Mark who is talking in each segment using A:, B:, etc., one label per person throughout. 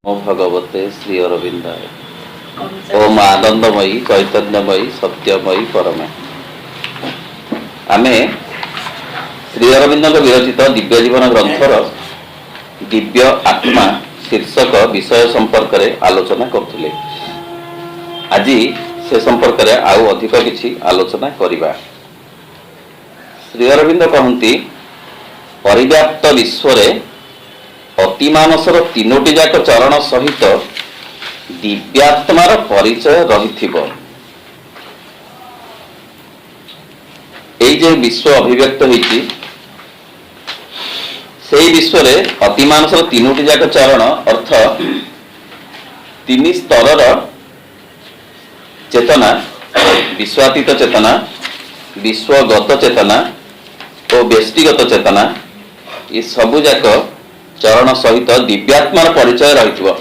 A: ओ भगवते श्री अरविंदाय। ओम आनंदमयी चैतन्यमयी सत्यमयी परमे। आमे श्री अरविंद विरचित दिव्य जीवन ग्रंथर दिव्य आत्मा शीर्षक विषय संपर्क में आलोचना करुले। आज से संपर्क में आउ अधिक किछि आलोचना करिबा। श्री अरविंद कहती परिव्याप्त विश्व अतिमानसर तीनोटी जाक चरण सहित दिव्यात्मार परिचय रहिथिबो। जे विश्व अभिव्यक्त होईछि सेई विश्व रे अतिमानसर तीनोटी जाक चरण अर्थ तीन स्तरर चेतना, विश्वातीत चेतना, विश्वगत चेतना और व्यष्टिगत चेतना, ये सबु जाक चरण सहित दिव्यात्मार परिचय रही।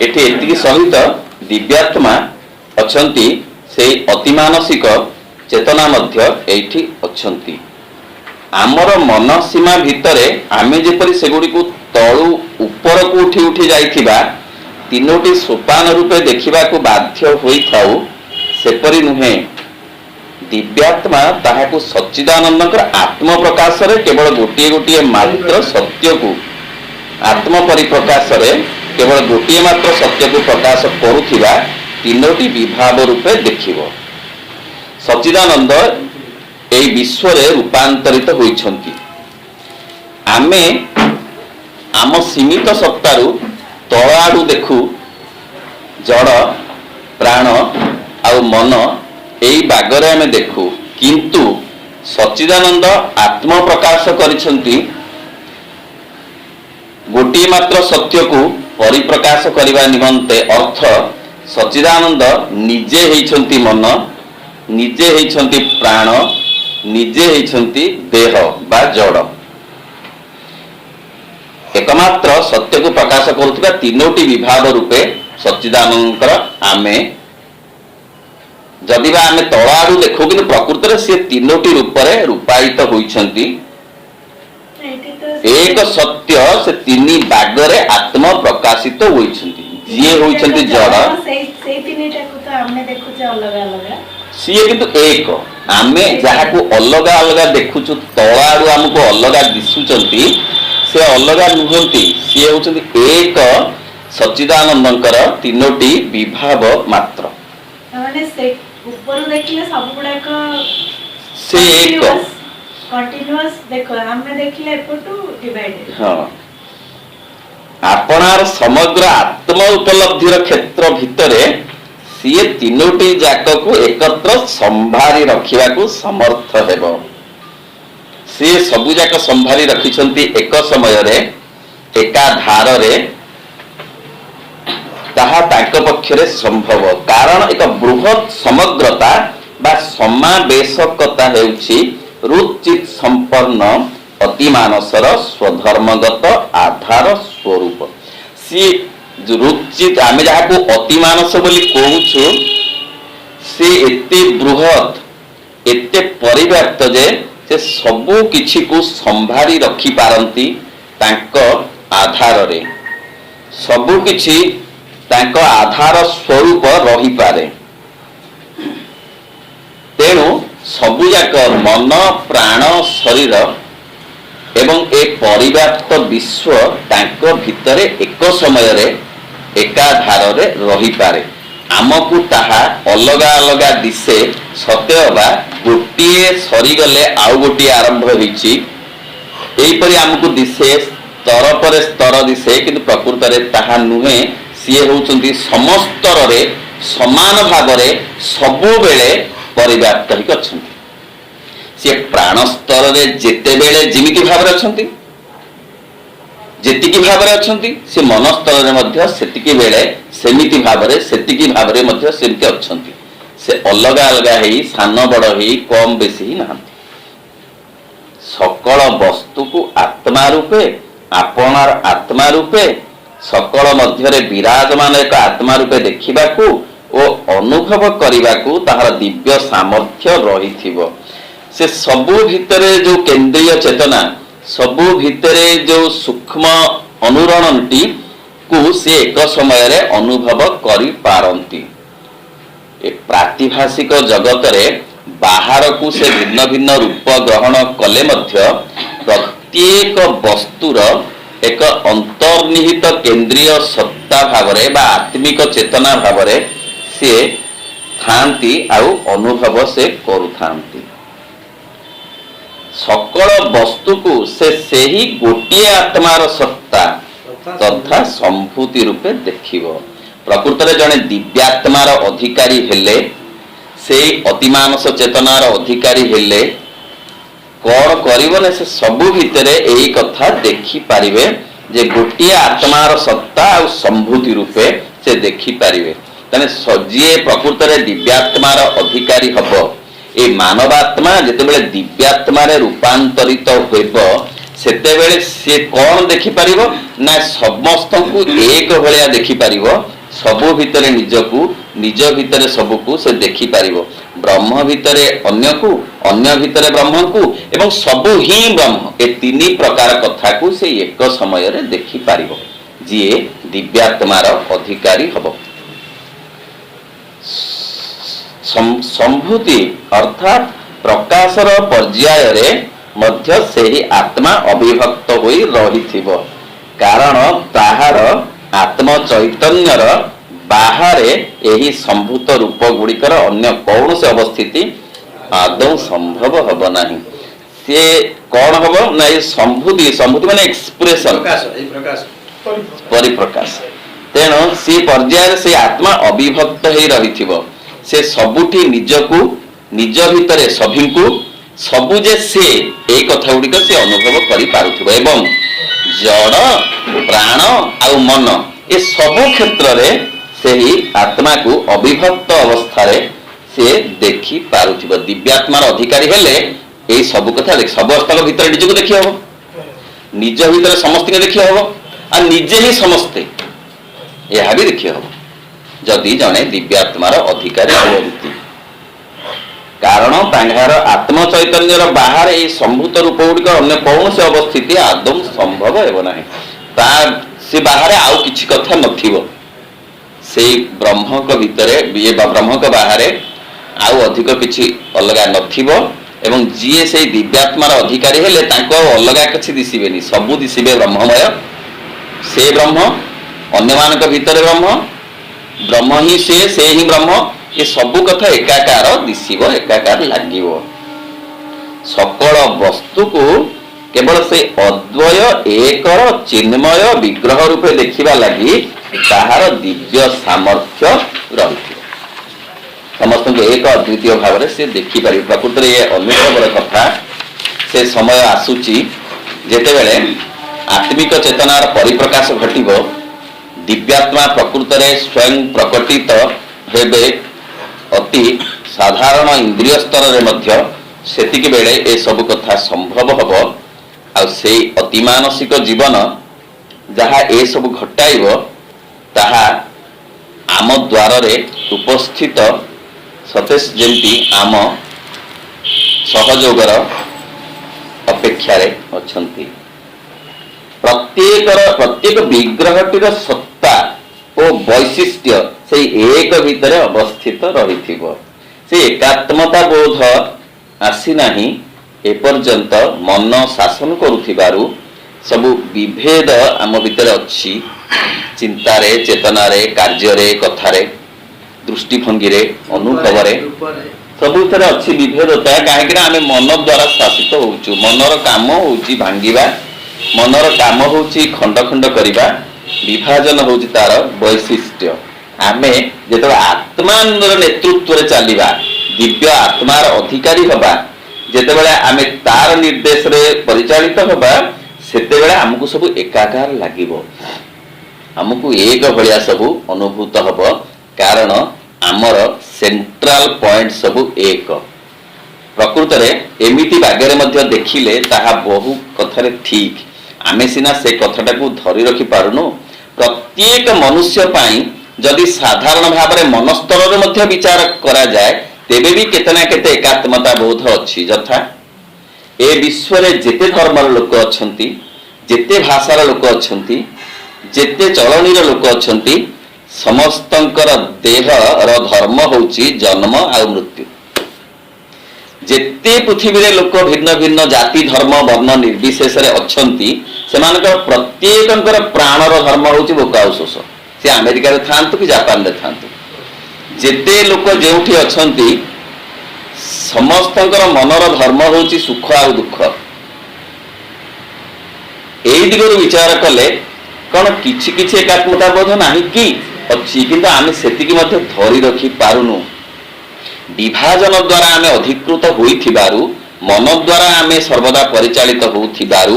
A: एटी सहित दिव्यात्मा अछंती से अतिमानसिक चेतना मध्य एठी अछंती। आमर मन सीमा भितरे आमे जेपरि सेगुडी को तळु ऊपर को उठी उठी जाइथिबा तीनोटी सोपान रूपे देखिबा को बाध्य होई थाउ, सेपरि नुहे दिव्यात्मा ताहाकु सच्चिदानंदकर आत्म प्रकाश रे केवल गोटिए गोटिए मात्र सत्य को आत्म परिप्रकाश रे केवल गोटिए मात्र सत्य को प्रकाश करुथिबा तीनोटी विभाव रूपे देखिबो। सच्चिदानंद एई विश्व रे रूपांतरित होइछंती। आमे आम सीमित सत्तारू तळ आडू देखु जड़ प्राण आउ मन एई बागरे आमे देखु, किंतु सच्चिदानंद आत्म प्रकाश करिछंती गोटी मात्र सत्य को परिप्रकाश करने निमंते। अर्थ सच्चिदानंद निजे हेइछंती मन, निजे हेइछंती प्राण, निजे हेइछंती देह बा जड़। एकमात्र सत्य को प्रकाश करुवा तीनोटी विभाग रूपे सच्चिदानंद आमे जदिबा आमे तळ आडू देखु, कि प्रकृत रे से तीनोटी रूप रे रूपायित होइछंती। एक सत्य से तीन बागरे आत्म प्रकाशित होइछंती। जे होइछंती जड़ सीए किंतु एक आमे जहा को अलग अलग देखुछु तळ आडू हमको अलग दिसुचंती, से अलग नुहंती। सीए होइछंती एक सच्चिदानंदकर तीनोटी विभाव मात्र।
B: माने से ऊपर देखिले सब गुडाक
A: से एक
B: कंटीन्यूअस देखो हमने देखिले एपटू डिवाइडेड।
A: हां, आपनार समग्र आत्म उपलब्धिर क्षेत्र भितरे सीए तीनोटी जाक को एकत्र संभारी रखिबा को समर्थ हेबो। से सबु जाक संभारी रखिछंती एक समय रे एका धार रे, ताहा ताक पक्षरे संभव। कारण एक बृहत समग्रता बा समावेशकता हेउछि रुचित संपन्न अतिमानसर स्वधर्मगत आधार स्वरूप। सी रुचित आमे जहा को अतिमानस बोली कहूछु, से एते बृहत एते परिव्याप्त जे से सबु किछि को संभारी रखी पारंती तांक आधार रे। सबु किछि तांक आधार स्वरूप रही पारे। तेणु सबुजाक मन प्राण शरीर एवं ए परिव्याप्त विश्व तांक भितरे एक समय रे एकाधार रे रही पारे। आमकु ताहा अलग अलग दिसे, सतेअबा गोटिए सरीगले आउ गोटिए आरंभ होइछि एइपरि आमकु दिसे, स्तर पर स्तर दिसे, किंतु प्रकृत रे ताहा नुहे। सीए होउचंती समस्त रे समान भागरे सबु बेले परिव्याप्त ही अछंती। से प्राण स्तर रे जेते बेले जिमिति भाव रे अछंती, जेतिकी भाव रे अछंती, से मन स्तर रे मध्य सेतिकी बेले सेमिति भाव रे सेतिकी भाव रे मध्य सेमिति अछंती। से अलग अलग हेई सान बड़ हेई कम बेसी ही नाहंती। सकल वस्तु को आत्मा रूपे, आपनार आत्मा रूपे, सकल मध्य रे विराजमान एक आत्मा रूपे देखिबाकू ओ अनुभव करिबाकू ताहार दिव्य सामर्थ्य रहिथिबो। से सबु भितरे जो केंद्रीय चेतना, सबु भितरे जो सूक्ष्म अनुरणनटी को से एक समय रे अनुभव करि पारंती। ए प्रातिभाषिक जगत रे बाहर को से भिन्न भिन्न रूप ग्रहण कले मध्य प्रत्येक वस्तुर एक अंतर्निहित केंद्रीय सत्ता भावरे बा आत्मिक चेतना भावरे से थांती आउ अनुभव से करुथांती। सकल वस्तु को से ही गोटिए आत्मार सत्ता तथा संभूति रूपे देखिब। प्रकृत रे जने दिव्यात्मार अधिकारी हेले से अतिमानस चेतनार अधिकारी हेले कौन करिबने से सबु भितरे एही कथा देखि पारिबे जे गोटिए आत्मार सत्ता और संभूति रूपे से देखि पारिबे। तने सजिए प्रकृत रे दिव्यात्मार अधिकारी हबो ए मानवात्मा जेतेबेले दिव्यात्मा रे रूपांतरित होइब सेतेबेले से कौन देखि पारिबो ना समस्त को एक भलिया देखि पारिबो। सबु भितरे निजकू निज भितरे सबुकू से देखि पारिबो। ब्रह्म भितरे अन्य को अन्य भितरे ब्रह्म को एवं सबु ही ब्रह्म ए तीन प्रकार कथा को से एक समय रे देखि पारिबो जिए दिव्यात्मार अधिकारी हबो। संभूति अर्थात प्रकाशर पर्याय रे मध्य से ही आत्मा अभिभक्त होई रहिथिबो। कारण ताहार आत्म चैतन्यर बाहरे एही संभूत रूप गुड़िकर अन्य कौन से अवस्थिति आदौ संभव हब नहीं। से कौन हब ना ये संभूति संभूति माने एक्सप्रेशन परिप्रकाश। तेणु से पर्याय से आत्मा अभिभक्त होई रहिथिबो। से सबुठी निजकू निज भितरे सभिंकू सबु जे से ए कथा गुड़िक से अनुभव करि पारुथिबो एवं जड़ प्राण आउ मन ए सबु क्षेत्र रे से ही आत्मा को अभिभक्त अवस्था रे से देखि पारुथिबो। दिव्यात्मार अधिकारी हेले ए सबु कथा देख सब अवस्था भितर निज को देखि हबो निज भितर समस्त के देखि हबो आ निजे ही समस्ते यह भी देखि हबो जदि जने दिव्यात्मार अधिकारी होती। कारण तांगार आत्म चैतन्यर बाहर ए संभूत रूप गुड़िक अन्य कौन से अवस्थिति आदम संभव हेब नाही। ता से बाहर आउ किछि कथा नथिबो। से ब्रह्म को भितरे ये ब्रह्म को बाहर आउ अधिक किछि अलगा नथिबो एवं जिए से दिव्यात्मार अधिकारी हेले तांको अलगा किछि दिसिबेनी सबु दिसिबे ब्रह्ममय। से ब्रह्म अन्य मानक भितरे ब्रह्म ब्रह्म ही से ही ब्रह्म ये सबु कथा एकाकार दिसिबो एकाकार लागिबो। सकल वस्तु को केवल से अद्वय एकर चिन्मय विग्रह रूपे देखिबा लागि ताहार दिव्य सामर्थ्य रहिथि। समस्त को एक अद्वितीय भाव रे से देखि पारि। प्रकृत रे ये अनुभव कथा से समय आसुची जेतेबेले आत्मिक चेतनार परिप्रकाश घटिबो दिव्यात्मा प्रकृत रे स्वयं प्रकटित हेबे अति साधारण इंद्रिय स्तर रे मध्य सेतिक बेले ए सब कथा संभव हबो। आ से अति मानसिक जीवन जहा ए सब घटाइबो ताहा आम द्वार रे उपस्थित सतेज जेंती आम सहयोगर अपेक्षा रे अछंती। प्रत्येक विग्रहटीर सत्ता ओ वैशिष्ट्य से एक भितरे अवस्थित रहिथिबो। से एकात्मता बोध आसी नाही एपर्यंत मन शासन करुथिबारु सबु विभेद आम भितरे अछि। चिंतारे चेतनारे कार्य कथारे दृष्टिभंगी रे अनुभव रे सबु भितरे अछि विभेदता। काहेकि आमे मन द्वारा शासित होउछु। मनर काम होउची भांगिबा मनर काम होउची खंड खंड करिबा विभाजन होउची तार वैशिष्ट्य। आमे जेतो आत्मार नेतृत्व रे चलिबा दिव्य आत्मार अधिकारी हबा जेतेबेले आमे तार निर्देश रे परिचालित हबा सेतेबेले हमकु सब एकाकार लागिबो। हमकु एक भलिया सब अनुभूत हबो। कारण आमर सेंट्रल पॉइंट सब एक। प्रकृत रे एमिति बागरे मध्य देखिले ताहा बहु कथारे ठीक। आमे सिना से कथाटा को धरि रखि पारुनु। प्रत्येक मनुष्य पाई जदि साधारण भाव में मन स्तर रे मध्य विचार करा जाए तेबे भी केतना केते एकात्मता बोध अछि। जथा ए विश्व रे जेते धर्मर लोक अछंती जेते भाषार लोक अछंती ଯେତେ ଚଳନୀର ଲୋକ ଅଛନ୍ତି ସମସ୍ତଙ୍କର ଦେହର ଧର୍ମ ହେଉଛି ଜନ୍ମ ଆଉ ମୃତ୍ୟୁ। ଯେତେ ପୃଥିବୀରେ ଲୋକ ଭିନ୍ନ ଭିନ୍ନ ଜାତି ଧର୍ମ ବର୍ଣ୍ଣ ନିର୍ବିଶେଷରେ ଅଛନ୍ତି ସେମାନଙ୍କର ପ୍ରତ୍ୟେକଙ୍କର ପ୍ରାଣର ଧର୍ମ ହେଉଛି ଭୋକ ଆଉ ଶୋଷ। ସେ ଆମେରିକାରେ ଥାଆନ୍ତୁ କି ଜାପାନରେ ଥାଆନ୍ତୁ, ଯେତେ ଲୋକ ଯେଉଁଠି ଅଛନ୍ତି ସମସ୍ତଙ୍କର ମନର ଧର୍ମ ହେଉଛି ସୁଖ ଆଉ ଦୁଃଖ। ଏଇ ଦିଗରୁ ବିଚାର କଲେ କଣ କିଛି କିଛି ଏକାତ୍ମତା ବୋଧ ନାହିଁ କି ଅଛି, କିନ୍ତୁ ଆମେ ସେତିକି ମଧ୍ୟ ଧରି ରଖି ପାରୁନୁ। ବିଭାଜନ ଦ୍ୱାରା ଆମେ ଅଧିକୃତ ହୋଇଥିବାରୁ, ମନ ଦ୍ୱାରା ଆମେ ସର୍ବଦା ପରିଚାଳିତ ହେଉଥିବାରୁ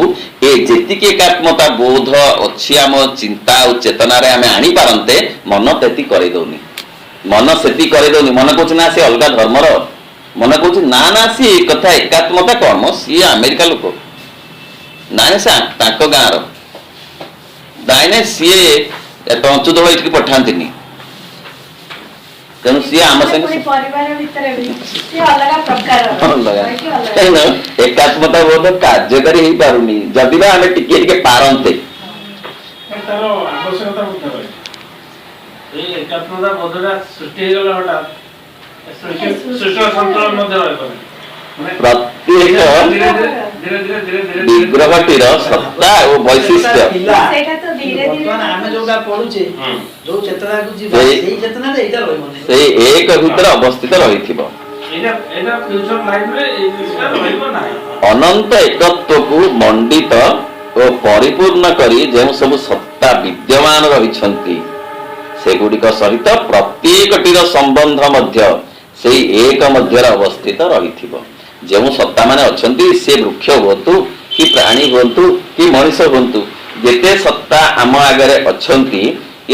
A: ଏ ଯେତିକି ଏକାତ୍ମତା ବୋଧ ଅଛି ଆମ ଚିନ୍ତା ଆଉ ଚେତନାରେ ଆମେ ଆଣିପାରନ୍ତେ, ମନ ତେତି କରିଦଉନି। ମନ ସେତି କରିଦଉନି। ମନ କହୁଛି ନା ସେ ଅଲଗା ଧର୍ମର, ମନ କହୁଛି ନା ନା ସିଏ ଏ କଥା ଏକାତ୍ମତା କଣ, ସିଏ ଆମେରିକା ଲୋକ, ନାଇଁ ସେ ତାଙ୍କ ଗାଁର, ନାଇଁ ନାଇଁ ସିଏ ପଞ୍ଚୁଦଳ ଏଠିକି ପଠାନ୍ତିନି, ତେଣୁ ସିଏ ଆମ ସାଙ୍ଗେ
B: ପରିବାର ଭିତରେ ବି ସିଏ ଅଲଗା ପ୍ରକାର
A: ଏକାତ୍ମତା ବୋଧ କାର୍ଯ୍ୟକାରୀ ହେଇପାରୁନି। ଯଦି ବା ଆମେ ଟିକେ ଟିକେ ପାରନ୍ତେ,
C: ତାର ଆବଶ୍ୟକତା ମଧ୍ୟ ରହିଛି। ଏଇ ଏକାତ୍ମତା ବୋଧଟା ସୃଷ୍ଟି ହେଇଗଲା ହଠାତ୍ ସୃଷ୍ଟି ସନ୍ତୁଳନ ମଧ୍ୟ ରହିପାରେ।
A: ପ୍ରତ୍ୟେକ ବିଗ୍ରହଟିର ସତ୍ତା ଓ ବୈଶିଷ୍ଟ୍ୟ
D: ଆମେ ଯୋଉଟା ପଢୁଛେ ଯୋଉ ଚେତନାକୁ ଯିବା ସେଇ ଚେତନାରେ ଏଇଟା ରହିବନି,
A: ସେଇ ଏକ ଭିତରେ ଅବସ୍ଥିତ ରହିଥିବ। ଅନନ୍ତ ଏକତ୍ୱକୁ ମଣ୍ଡିତ ଓ ପରିପୂର୍ଣ୍ଣ କରି ଯେଉଁ ସବୁ ସତ୍ତା ବିଦ୍ୟମାନ ରହିଛନ୍ତି ସେଗୁଡ଼ିକ ସହିତ ପ୍ରତ୍ୟେକଟିର ସମ୍ବନ୍ଧ ମଧ୍ୟ ସେଇ ଏକ ମଧ୍ୟରେ ଅବସ୍ଥିତ ରହିଥିବ। ଯେଉଁ ସତ୍ତା ମାନେ ଅଛନ୍ତି, ସେ ବୃକ୍ଷ ହୁଅନ୍ତୁ କି ପ୍ରାଣୀ ହୁଅନ୍ତୁ କି ମଣିଷ ହୁଅନ୍ତୁ, ଯେତେ ସତ୍ତା ଆମ ଆଗରେ ଅଛନ୍ତି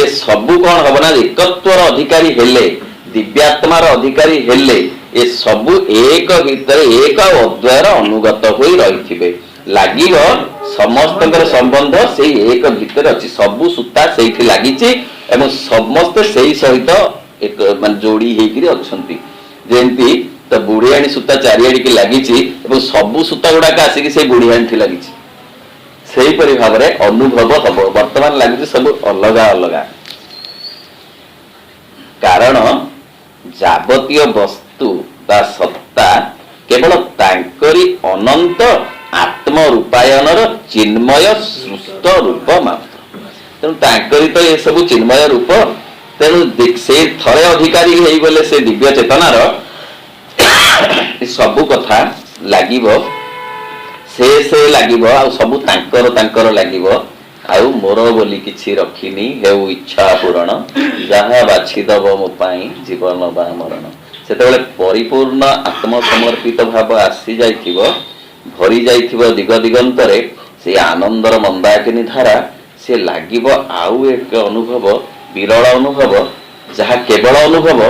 A: ଏ ସବୁ କଣ ହବ ନା ଏକତ୍ୱର ଅଧିକାରୀ ହେଲେ, ଦିବ୍ୟାତ୍ମାର ଅଧିକାରୀ ହେଲେ ଏ ସବୁ ଏକ ଭିତରେ ଏକ ଅଦ୍ୱୟର ଅନୁଗତ ହୋଇ ରହିଥିବେ। ଲାଗିବ ସମସ୍ତଙ୍କର ସମ୍ବନ୍ଧ ସେଇ ଏକ ଭିତରେ ଅଛି, ସବୁ ସୂତା ସେଇଠି ଲାଗିଛି ଏବଂ ସମସ୍ତେ ସେଇ ସହିତ ମାନେ ଯୋଡି ହେଇକିରି ଅଛନ୍ତି। ଯେମିତି ତ ବୁଢିଆଣୀ ସୂତା ଚାରିଆଡିକି ଲାଗିଛି ଏବଂ ସବୁ ସୂତା ଗୁଡାକ ଆସିକି ସେଇ ବୁଢିଆଣୀଠି ଲାଗିଛି, ସେଇପରି ଭାବରେ ଅନୁଭବ ହବ। ବର୍ତ୍ତମାନ ଲାଗୁଛି ସବୁ ଅଲଗା ଅଲଗା, କାରଣ ଯାବତୀୟ ବସ୍ତୁ ବା ସତ୍ତା କେବଳ ତାଙ୍କରି ଅନନ୍ତ ଆତ୍ମ ରୂପାୟନର ଚିନ୍ମୟ ସୃଷ୍ଟ ରୂପ ମାତ୍ର। ତେଣୁ ତାଙ୍କରି ତ ଏସବୁ ଚିନ୍ମୟ ରୂପ, ତେଣୁ ସେ ଥରେ ଅଧିକାରୀ ହେଇଗଲେ ସେ ଦିବ୍ୟ ଚେତନାର ସବୁ କଥା ଲାଗିବ, ସେ ଲାଗିବ ଆଉ ସବୁ ତାଙ୍କର ତାଙ୍କର ଲାଗିବ। ଆଉ ମୋର ବୋଲି କିଛି ରଖିନି, ହେଉ ଇଚ୍ଛା ପୂରଣ, ଯାହା ବାଛିଦବ ମୋ ପାଇଁ ଜୀବନ ବା ମରଣ। ସେତେବେଳେ ପରିପୂର୍ଣ୍ଣ ଆତ୍ମସମର୍ପିତ ଭାବ ଆସି ଯାଇଥିବ, ଭରି ଯାଇଥିବ ଦିଗ ଦିଗନ୍ତରେ ସେଇ ଆନନ୍ଦର ମନ୍ଦାକିନୀ ଧାରା, ସେ ଲାଗିବ ଆଉ ଏକ ଅନୁଭବ, ବିରଳ ଅନୁଭବ, ଯାହା କେବଳ ଅନୁଭବ,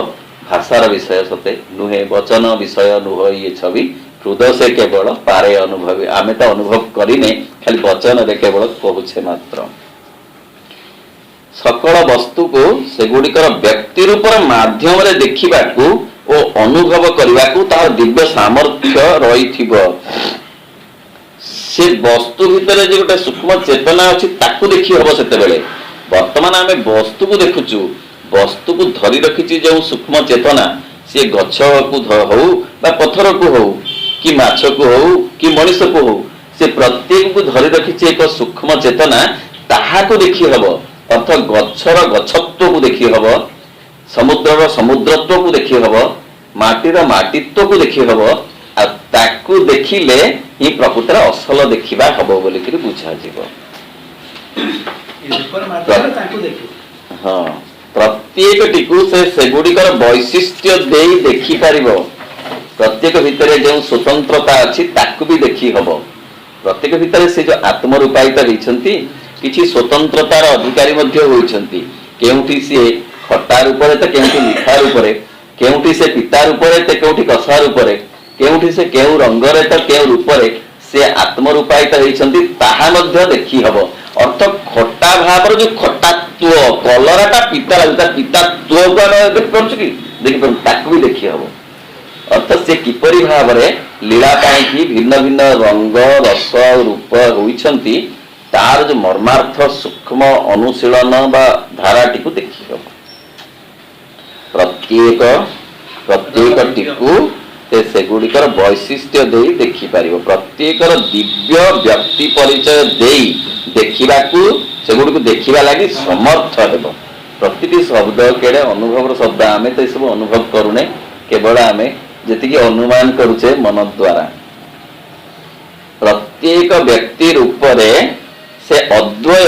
A: ଭାଷାର ବିଷୟ ସତେ ନୁହେଁ, ବଚନ ବିଷୟ ନୁହ ଇଏ ଛବି, ହୃଦ ସେ କେବଳ ପାରେ ଅନୁଭବୀ। ଆମେ ତ ଅନୁଭବ କରିନେ, ଖାଲି ବଚନରେ କେବଳ କହୁଛେ ମାତ୍ର। ସକଳ ବସ୍ତୁକୁ ସେଗୁଡ଼ିକର ବ୍ୟକ୍ତି ରୂପର ମାଧ୍ୟମରେ ଦେଖିବାକୁ ଓ ଅନୁଭବ କରିବାକୁ ତାହାର ଦିବ୍ୟ ସାମର୍ଥ୍ୟ ରହିଥିବ। ସେ ବସ୍ତୁ ଭିତରେ ଯେ ଗୋଟେ ସୂକ୍ଷ୍ମ ଚେତନା ଅଛି ତାକୁ ଦେଖି ହବ ସେତେବେଳେ। ବର୍ତ୍ତମାନ ଆମେ ବସ୍ତୁକୁ ଦେଖୁଛୁ, ବସ୍ତୁକୁ ଧରି ରଖିଛି ଯେଉଁ ସୂକ୍ଷ୍ମ ଚେତନା, ସେ ଗଛକୁ ହଉ ବା ପଥରକୁ ହଉ କି ମାଛକୁ ହଉ କି ମଣିଷକୁ ହଉ, ସେ ପ୍ରତ୍ୟେକକୁ ଧରି ରଖିଛି ଏକ ସୂକ୍ଷ୍ମ ଚେତନା, ତାହାକୁ ଦେଖି ହବ। ଅର୍ଥ ଗଛର ଗଛତ୍ୱକୁ ଦେଖି ହବ, ସମୁଦ୍ରର ସମୁଦ୍ରତ୍ୱକୁ ଦେଖି ହବ, ମାଟିର ମାଟିତ୍ୱକୁ ଦେଖି ହବ। ଆଉ ତାକୁ ଦେଖିଲେ ହିଁ ପ୍ରକୃତରେ ଅସଲ ଦେଖିବା ହବ ବୋଲିକିରି ବୁଝାଯିବ। ହଁ, ପ୍ରତ୍ୟେକଟିକୁ ସେଗୁଡ଼ିକର ବୈଶିଷ୍ଟ୍ୟ ଦେଇ ଦେଖିପାରିବ। ପ୍ରତ୍ୟେକ ଭିତରେ ଯେଉଁ ସ୍ୱତନ୍ତ୍ରତା ଅଛି ତାକୁ ବି ଦେଖି ହବ। ପ୍ରତ୍ୟେକ ଭିତରେ ସେ ଯେଉଁ ଆତ୍ମରୂପାୟିତ ହେଇଛନ୍ତି, କିଛି ସ୍ୱତନ୍ତ୍ରତାର ଅଧିକାରୀ ମଧ୍ୟ ହୋଇଛନ୍ତି। କେଉଁଠି ସିଏ ଖଟା ରୂପରେ ତ କେଉଁଠି ମିଠା ରୂପରେ, କେଉଁଠି ସେ ପିତା ରୂପରେ ତ କେଉଁଠି କଷା ରୂପରେ, କେଉଁଠି ସେ କେଉଁ ରଙ୍ଗରେ ତ କେଉଁ ରୂପରେ ସେ ଆତ୍ମରୂପାୟିତ ହେଇଛନ୍ତି, ତାହା ମଧ୍ୟ ଦେଖି ହବ। ଅର୍ଥ ଖଟା ଭାବର ଯୋଉ ଖଟାତ୍ୱ, କଲରାଟା ପିତା ଲାଗୁଛି, ତା ପିତାତ୍ୱକୁ ଆମେ ଦେଖିପାରୁଛୁ କି? ଦେଖିପାରୁଛୁ, ତାକୁ ବି ଦେଖି ହବ। ଅର୍ଥ ସେ କିପରି ଭାବରେ ଲୀଳା ପାଇଁକି ଭିନ୍ନ ଭିନ୍ନ ରଙ୍ଗ ରସ ରୂପ ହୋଇଛନ୍ତି, तार जो मर्मार्थ सूक्ष्म अनुशीलन बा धाराटी को देखी हम प्रत्येकटीकू से गुड़िकर वैशिष्ट्य दे देखि पारिबो प्रत्येकर दिव्य व्यक्ति परिचय दे देखा से गुड़ी देखा लगी समर्थ हेब प्रति शब्द केड़े अनुभव शब्द आम तो सब अनुभव करूने केवल आम जी अनुमान करुचे मन द्वारा प्रत्येक व्यक्ति रूपरे से अद्वय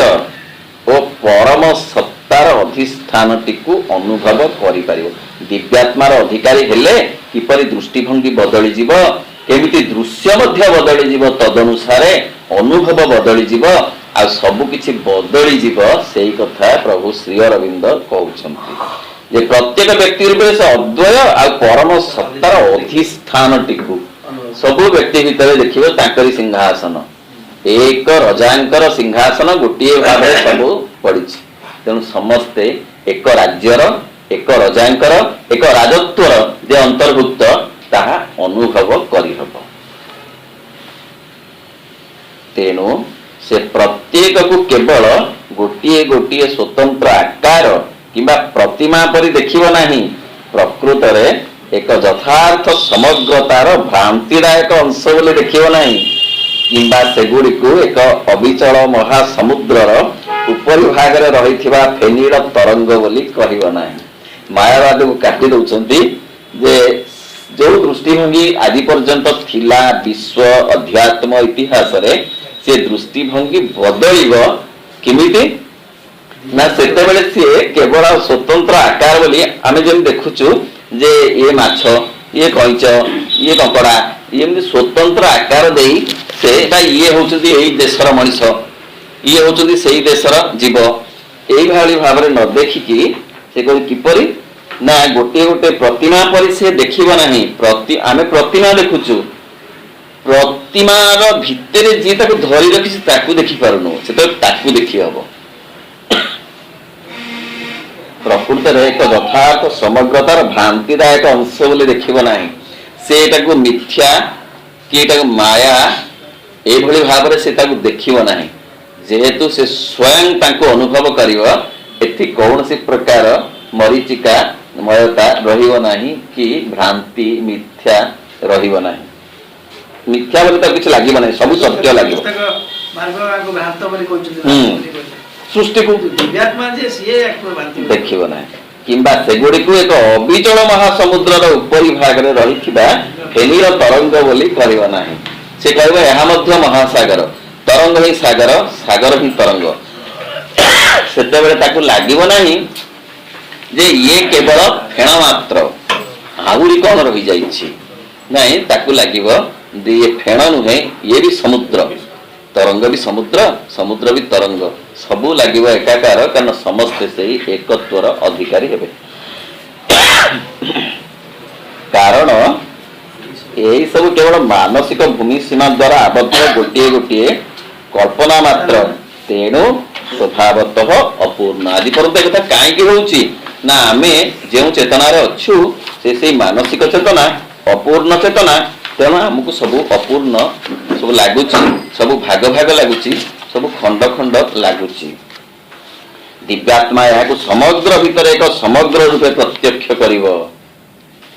A: और परम सत्तार अधिष्ठान टीकू अनुभव करि पारिबो दिव्यात्मार अधिकारी हेले किपरि दृष्टिभंगी बदली जीव केमिति दृश्य मध्य बदली जीव तदनुसारे अनुभव बदली जीव आ सब किछि बदली जीव सेही कथा प्रभु श्री अरविंद कहउछन्ति जे प्रत्येक व्यक्ति रूपे से अद्वय आ परम सत्तार अधिष्ठान टीकू सब व्यक्ति भितर देखिबो ताकरी सिंहासन एक रजांकर सिंहासन गोटे भाव सब पड़ी तेणु समस्ते एक राज्यर एक रजांकर एक राजत्वर जे अंतर्भुक्त ताहा अनुभव करिहब तेणु से प्रत्येक को केवल गोटे गोटे स्वतंत्र आकार किंबा प्रतिमा परि देखिब नाही प्रकृत रे एक यथार्थ समग्रतार भ्रांतिदायक अंश बोली देखिब नाही किंबा सेगुड़ी को एक अविचल महासमुद्रर उपरि भाग रे रहिथिबा फेनीर तरंग बोली कहिब नाही मायावाद को काटी दउछंती जे जो दृष्टिभंगी आदि पर्यंत थिला विश्व अध्यात्म इतिहास रे से दृष्टिभंगी बदलिब किमिति ना सेते बेले से केवल स्वतंत्र आकार बोली आमे जेम देखुछु जे ये माछ ये कइच ये कंकड़ा ये स्वतंत्र आकार देई से ये होचंती एई देशर मनुष्य ये होचंती सेई देशर जीव एई भाली भाबरे न देखिकी से कोई किपरि ना गोटे गोटे प्रतिमा परि से देखिब नाही आमे प्रतिमा देखुछु प्रतिमार भितरे जे ताको धरि रखिछि ताकू देखि पारुनो से तो ताकू देखि हबो प्रकृत रे एक यथार्थ समग्रतार भ्रांतिदायक अंश बोली देखिब नाही से एटाको मिथ्या कि एटाको माया ए भली भाबरे से ताको देखिब नाही जेहेतु से स्वयं ताको अनुभव करिवो एथि कौनसी प्रकार मरीचिका मयता रहिब नाही कि भ्रांति मिथ्या रहिब नाही मिथ्या बोली तो किछ लागिब नाही सब सत्य लागिब
D: मार्ग भ्रांत बोली कहउछथि
A: सृष्टि को
D: दिव्यात्मा जे सिए भ्रांति
A: देखिब नाही किंबा सेगुड़ी को एक अविचल महासमुद्रर उपरि भाग रे रहिथिबा फेनीर तरंग बोली कहिब नाही से कहबो एहा मध्य महासागर तरंग ही सागर सागर ही तरंग सेते बेले ताकू लागिब नाही जे ये केवल फेण मात्र आहुरी कौन रही जाइछि नहीं ताकू लागिब ये फेण नुहे ये भी समुद्र तरंग भी समुद्र समुद्र भी तरंग सबू लागिब एकाकार कारण समस्ते से एकत्वर अधिकारी हेबे कारण यही सब केवल मानसिक भूमि सीमा द्वारा आबद्ध गोटे गोटे कल्पना मात्र तेणु स्वभावतः अपूर्ण आदि पर्यंत एक कहीं होउची ना आमे जो चेतना रे अच्छु से मानसिक चेतना अपूर्ण चेतना तेणु आमको सब अपूर्ण सब लगुच सब भाग भाग लगुच सब खंड खंड लगुच दिव्यात्मा यहाँ समग्र भितर एक समग्र रूपे प्रत्यक्ष करिवो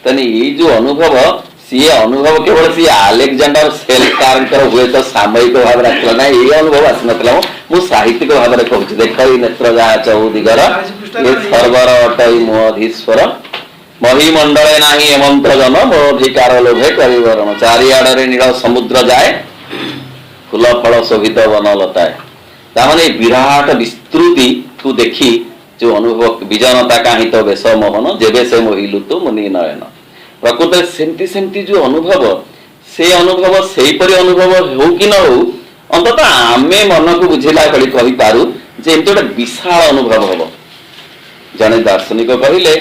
A: तने ये जो अनुभव सी अनुभव केवल सी आलेक्जेंडर सेल कार हुए तो सामयिक भाव आसला ना ये अनुभव आस ना मु साहित्यिक भाव में कहूँ देख नेत्र जहा चौदिगर ये सर्वर अटई मोधीश्वर महीमंडले नाही हेमंत जन मोधिकार लोभे करिवरण चारिआडे नील समुद्र जाए फूल फल शोभित वनलताए तामाने विराट विस्तृति को देखी जो अनुभव विजनता काहि तो बेश मोहन जेबे से मोहिलु तो मुनि नयन प्रकृत सेमती सेमती जो अनुभव से अनुभव से अनुभव हो कि न हो अंततः आमे मन को बुझेला भली कहि पारु जे एमती गोटे विशाल अनुभव हम जने दार्शनिक कहले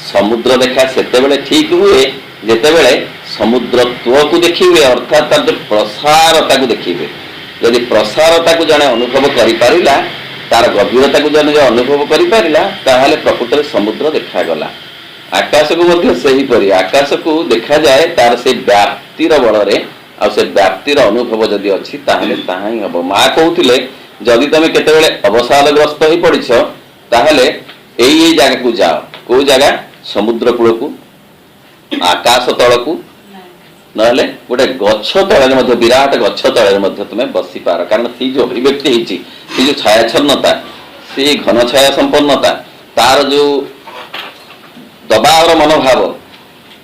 A: समुद्र देखा सेते बेले ठीक हुए जेते बेले समुद्रत्व को देखिए अर्थात तार जो प्रसारता को देखिए यदि प्रसारता को जने अनुभव करि पारिला तार गभीरता को जने अनुभव करि पारिला ताहाले प्रकृत रे समुद्र देखा गला आकाश को मध्य सही परि आकाश को देखा जाए तार से व्याप्तिर बल रे आ से व्याप्तिर अनुभव जदि अछि ताहाले ताहा ही हबो मा कहउथिले जदि तुम केतेबेले अवसादग्रस्त हो पड़छ ताहले एई जगह को जाओ को जगह समुद्र कूल को आकाश तल को नहले गोटे गछ तले विराट गछ तले तुम बसी पार कारण सी जो अभिव्यक्ति होती जो छायाच्छन्नता से घन छाया संपन्नता तार जो दबावर मनोभाव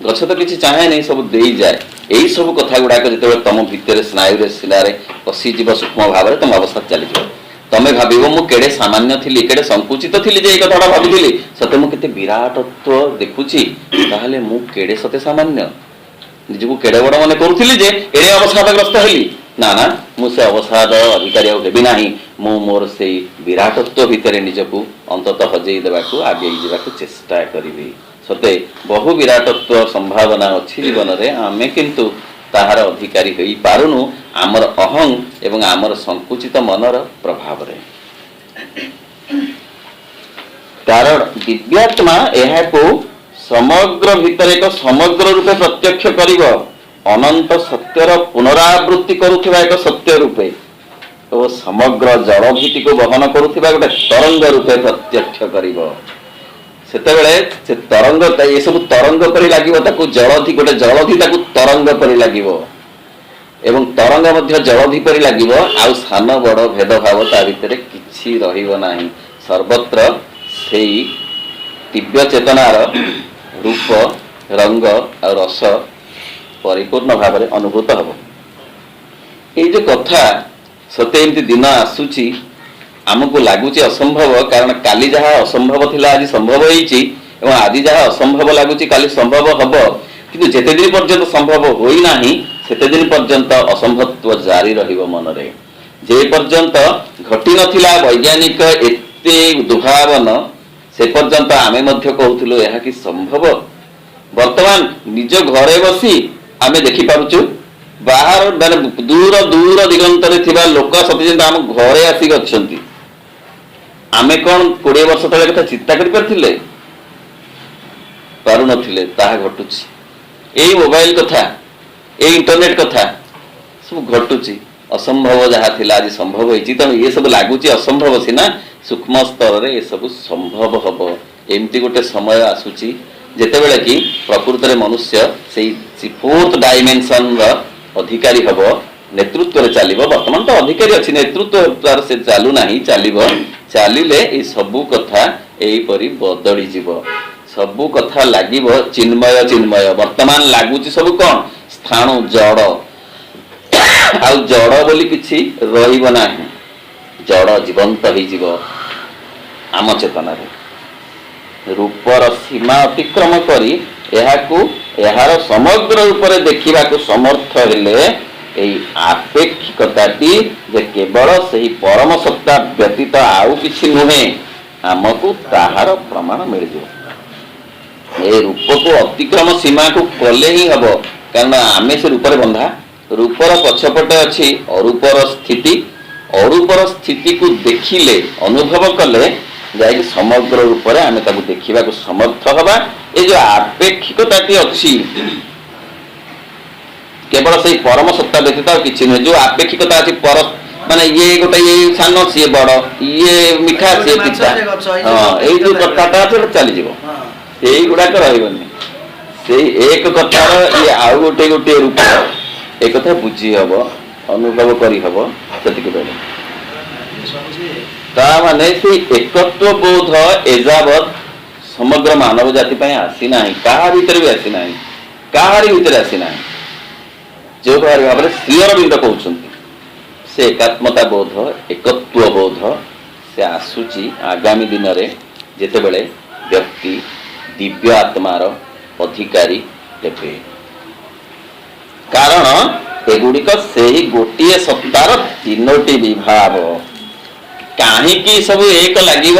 A: गछ तो किसी चाहे नहीं सब दे जाए यही सब कथा गुड़ाक जो तुम भितर स्नायु शिलार पशिज सूक्ष्म भाव में तुम अवस्था चली तमें भाव मु केड़े सामान्य थी केड़े संकुचित थी जे कथा भावी सते मुझे विराटत्व देखुची ताहले मु केड़े सते सामान्य निजको केड़े बड़ मन करुली जे एड़े अवसादग्रस्त हेली ना ना मुझे अवसाद अधिकारी हेबी ना मु मोर से विराटत्व भितर निजको अंतत हजई देवाक आगे जावाक चेष्टा करी सते बहु विराटत्व संभावना अच्छी जीवन में आमे किंतु ताहार अधिकारी हो पारुनु आमर अहं एवं आमर संकुचित मनर प्रभाव रे कारण दिव्यात्मा यह समग्र भितर एक समग्र रूपे प्रत्यक्ष करिव अनंत सत्यर पुनरावृत्ति करुवा एक सत्य रूपे तो समग्र जड़ भीति को बहन करुवा गोटे तरंग रूपे प्रत्यक्ष करिव सेतेबेले से तरंग ये सब तरंग परि लागिवो ताकू जलधि गोटे जलधि ताकू तरंग परि लागिवो एवं तरंग मध्य जलधि परि लागिवो आउ सान बड़ भेदभाव ता भितर किछि रहिबो नाही सर्वत्र सेई दिव्य चेतनार रूप रंग और रस परिपूर्ण भाव में अनुभूत हम ये जो कथा सत्य एमती दिन आसूची आमको लगुच असंभव कारण काली जहाँ असंभव थिला आज संभव होईची एवं आज जहाँ असंभव लगुच काली संभव हब किंतु जेते दिन पर्यंत संभव होई नाही सेते दिन पर्यंत असंभवत्व जारी रहिबो मन रे जे पर्यंत घटी नथिला वैज्ञानिक एते दुभावन से पर्यंत आमे मध्य कहूथिलु यह कि संभव वर्तमान निज घरे बसी आमे देखि पारुचु बाहर माने दूर दूर दिगंतरे थिबा लोक सते आम घरे आसी गच्छन्ति आमे कौन 20 वर्ष तले कथा चिंता करि परथिले पारु नथिले ताहा घटुची एई मोबाइल कथा एई इंटरनेट कथा सब घटुची असंभव जहाँ थिला आज संभव होईची तो ये सब लागुची असंभव सिना सूक्ष्म स्तर रे ये सब संभव हब एमती गोटे समय आसुची जेतेबेले कि प्रकृत रे मनुष्य से फोर्थ डायमेंशन रा अधिकारी हब नेतृत्व रे चलिबो वर्तमान तो अधिकारी अछि नेतृत्व तार से चालू नाही चलिबो चलिले ए सबु कथा एई परि बदली जीवो सबु कथा लागिबो चिन्मय चिन्मय वर्तमान लागुची सब कोन स्थाणु जड़ आउ जड़ बोली किछि रहिबो नाही जड़ जीवंत हो जीव आम चेतना रे रूपर सीमा अतिक्रम करी यार समग्र रूप देखा समर्थ हेले आपेक्षिकताटी जे केवल सही परम सत्ता व्यतीत आउ किछि नुहे आमको ताहार प्रमाण मिल जाए ए रूप को अतिक्रम सीमा को कले ही हब कारण आमे से रूपर बंधा रूपर पछपटे अच्छी अरूपर स्थिति को देखिले अनुभव कले जाए समग्र रूप से आम देखा समर्थ हवा ये जो आपेक्षिकताटी अच्छी केवल से परम सत्ता व्यतीत किसी नुहे जो आपेक्षिकता अच्छी पर माने ये गोटे ये सान सी बड़ ये मिठा सी पिता हाँ ये जो कथाटा चली से गुड़ाक रही से एक कथार ये आउ गोटे गोटे रूप एक कथा बुझी हम अनुभव करी हम से माने से एकत्व बोध एजावत समग्र मानव जाति पे आसी ना कहा भीतर भी आसी ना कहारी भीतर आसी ना जो भाव में श्री अरविंद कहते से एकात्मता बोध एकत्व बोध से आसूची आगामी दिन में जेतेबेले व्यक्ति दिव्य आत्मार अधिकारी हेबे कारण एगुड़िक से गोटे सत्तार तीनोटी विभाग कहीं सब एक लगे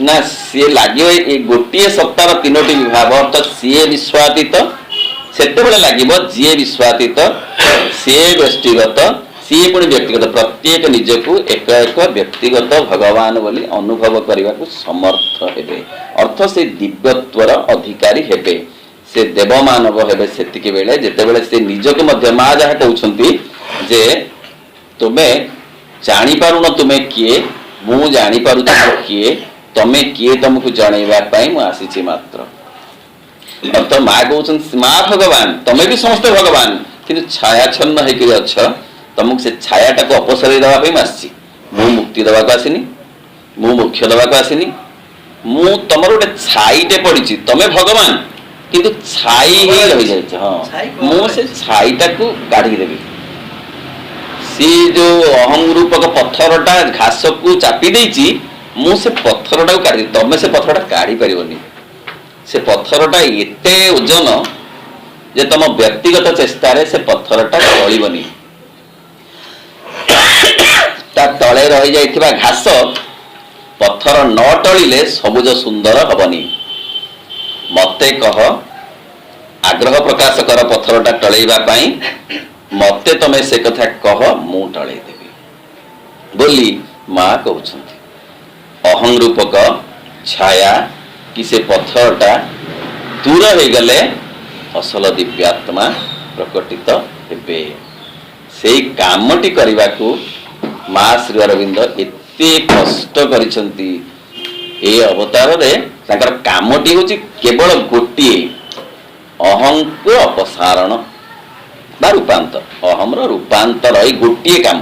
A: ना सी लगे गोटे सत्तार तीनोटी विभाग अर्थात सी विश्वातीत सेते लगे जी विश्वातीत सी व्यक्तिगत सी पुणी व्यक्तिगत प्रत्येक निजकू एक एक व्यक्तिगत भगवान बोली अनुभव करने को समर्थ हेबे अर्थ से दिव्यत्वर अधिकारी हेबे से देवमानव हेबे सेतिके बेले जेते बेले से निजको मध्य माँ जहाँ कहउछंती जे तुमे ଜାଣିପାରୁନ ତୁମେ କିଏ, ମୁଁ ଜାଣିପାରୁଛି ମୁଁ କିଏ, ତମେ କିଏ ତମକୁ ଜଣେଇବା ପାଇଁ ମୁଁ ଆସିଛି ମାତ୍ର। ଅର୍ଥ ମା କହୁଛନ୍ତି ମା ଭଗବାନ, ତମେ ବି ସମସ୍ତେ ଭଗବାନ, କିନ୍ତୁ ଛାୟାଚ୍ଛନ୍ନ ହେଇକି ଅଛ, ତମକୁ ସେ ଛାୟାଟାକୁ ଅପସରେଇ ଦେବା ପାଇଁ ମୁଁ ଆସିଛି। ମୁଁ ମୁକ୍ତି ଦେବାକୁ ଆସିନି, ମୁଁ ମୋକ୍ଷ ଦେବାକୁ ଆସିନି, ମୁଁ ତମର ଗୋଟେ ଛାଇଟେ ପଡିଛି, ତମେ ଭଗବାନ କିନ୍ତୁ ଛାଇ ହେଇ ରହିଯାଇଛି। ହଁ, ମୁଁ ସେ ଛାଇଟାକୁ କାଢିକି ଦେବି। ସିଏ ଯୋଉ ଅହଂ ରୂପକ ପଥରଟା ଘାସକୁ ଚାପି ଦେଇଛି, ମୁଁ ସେ ପଥରଟାକୁ କାଢି, ତମେ ସେ ପଥରଟା କାଢି ପାରିବନି। ସେ ପଥରଟା ଏତେ ଓଜନ ଯେ ତମ ବ୍ୟକ୍ତିଗତ ଚେଷ୍ଟାରେ ସେ ପଥରଟା ଟଳିବନି। ତା ତଳେ ରହିଯାଇଥିବା ଘାସ ପଥର ନ ଟଳିଲେ ସବୁଜ ସୁନ୍ଦର ହବନି। ମତେ କହ, ଆଗ୍ରହ ପ୍ରକାଶ କର ପଥରଟା ଟଳେଇବା ପାଇଁ, ମତେ ତମେ ସେ କଥା କହ, ମୁଁ ଟଳେଇ ଦେବି ବୋଲି ମା କହୁଛନ୍ତି। ଅହଂ ରୂପକ ଛାୟା କି ସେ ପଥରଟା ଦୂର ହେଇଗଲେ ଅସଲ ଦିବ୍ୟାତ୍ମା ପ୍ରକଟିତ ହେବେ। ସେଇ କାମଟି କରିବାକୁ ମା ଶ୍ରୀ ଅରବିନ୍ଦ ଏତେ କଷ୍ଟ କରିଛନ୍ତି। ଏ ଅବତାରରେ ତାଙ୍କର କାମଟି ହଉଛି କେବଳ ଗୋଟିଏ, ଅହଂକୁ ଅପସାରଣ ବା ରୂପାନ୍ତର। ଅହମର ରୂପାନ୍ତର ଏଇ ଗୋଟିଏ କାମ।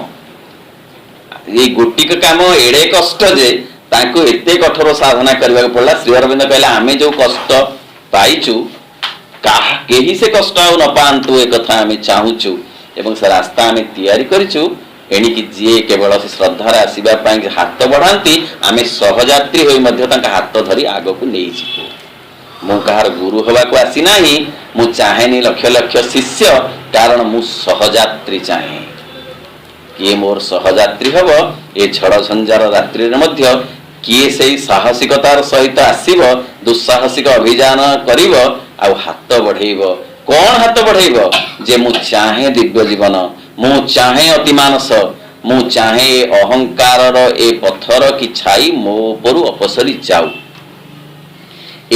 A: ଏଇ ଗୋଟିକ କାମ ଏଡେ କଷ୍ଟ ଯେ ତାଙ୍କୁ ଏତେ କଠୋର ସାଧନା କରିବାକୁ ପଡିଲା। ଶ୍ରୀ ଅରବିନ୍ଦ କହିଲେ ଆମେ ଯୋଉ କଷ୍ଟ ପାଇଛୁ, କେହି ସେ କଷ୍ଟ ଆଉ ନ ପାଆନ୍ତୁ, ଏ କଥା ଆମେ ଚାହୁଁଛୁ ଏବଂ ସେ ରାସ୍ତା ଆମେ ତିଆରି କରିଛୁ। ଏଣିକି ଯିଏ କେବଳ ସେ ଶ୍ରଦ୍ଧାରେ ଆସିବା ପାଇଁ ହାତ ବଢାନ୍ତି, ଆମେ ସହଯାତ୍ରୀ ହୋଇ ମଧ୍ୟ ତାଙ୍କ ହାତ ଧରି ଆଗକୁ ନେଇଯିବୁ। ମୁଁ କାହାର ଗୁରୁ ହେବାକୁ ଆସିନାହିଁ, ମୁଁ ଚାହେଁନି ଲକ୍ଷ ଲକ୍ଷ ଶିଷ୍ୟ, କାରଣ ମୁଁ ସହଯାତ୍ରୀ ଚାହେଁ। କିଏ ମୋର ସହଯାତ୍ରୀ ହବ ଏ ଝଡ଼ ଝଞ୍ଜାର ରାତ୍ରିରେ ମଧ୍ୟ, କିଏ ସେଇ ସାହସିକତାର ସହିତ ଆସିବ, ଦୁଃସାହସିକ ଅଭିଯାନ କରିବ ଆଉ ହାତ ବଢେଇବ। କଣ ହାତ ବଢେଇବ? ଯେ ମୁଁ ଚାହେଁ ଦିବ୍ୟ ଜୀବନ, ମୁଁ ଚାହେଁ ଅତିମାନସ, ମୁଁ ଚାହେଁ ଏ ଅହଙ୍କାରର ଏ ପଥର କି ଛାଇ ମୋ ଉପରୁ ଅପସରି ଯାଉ।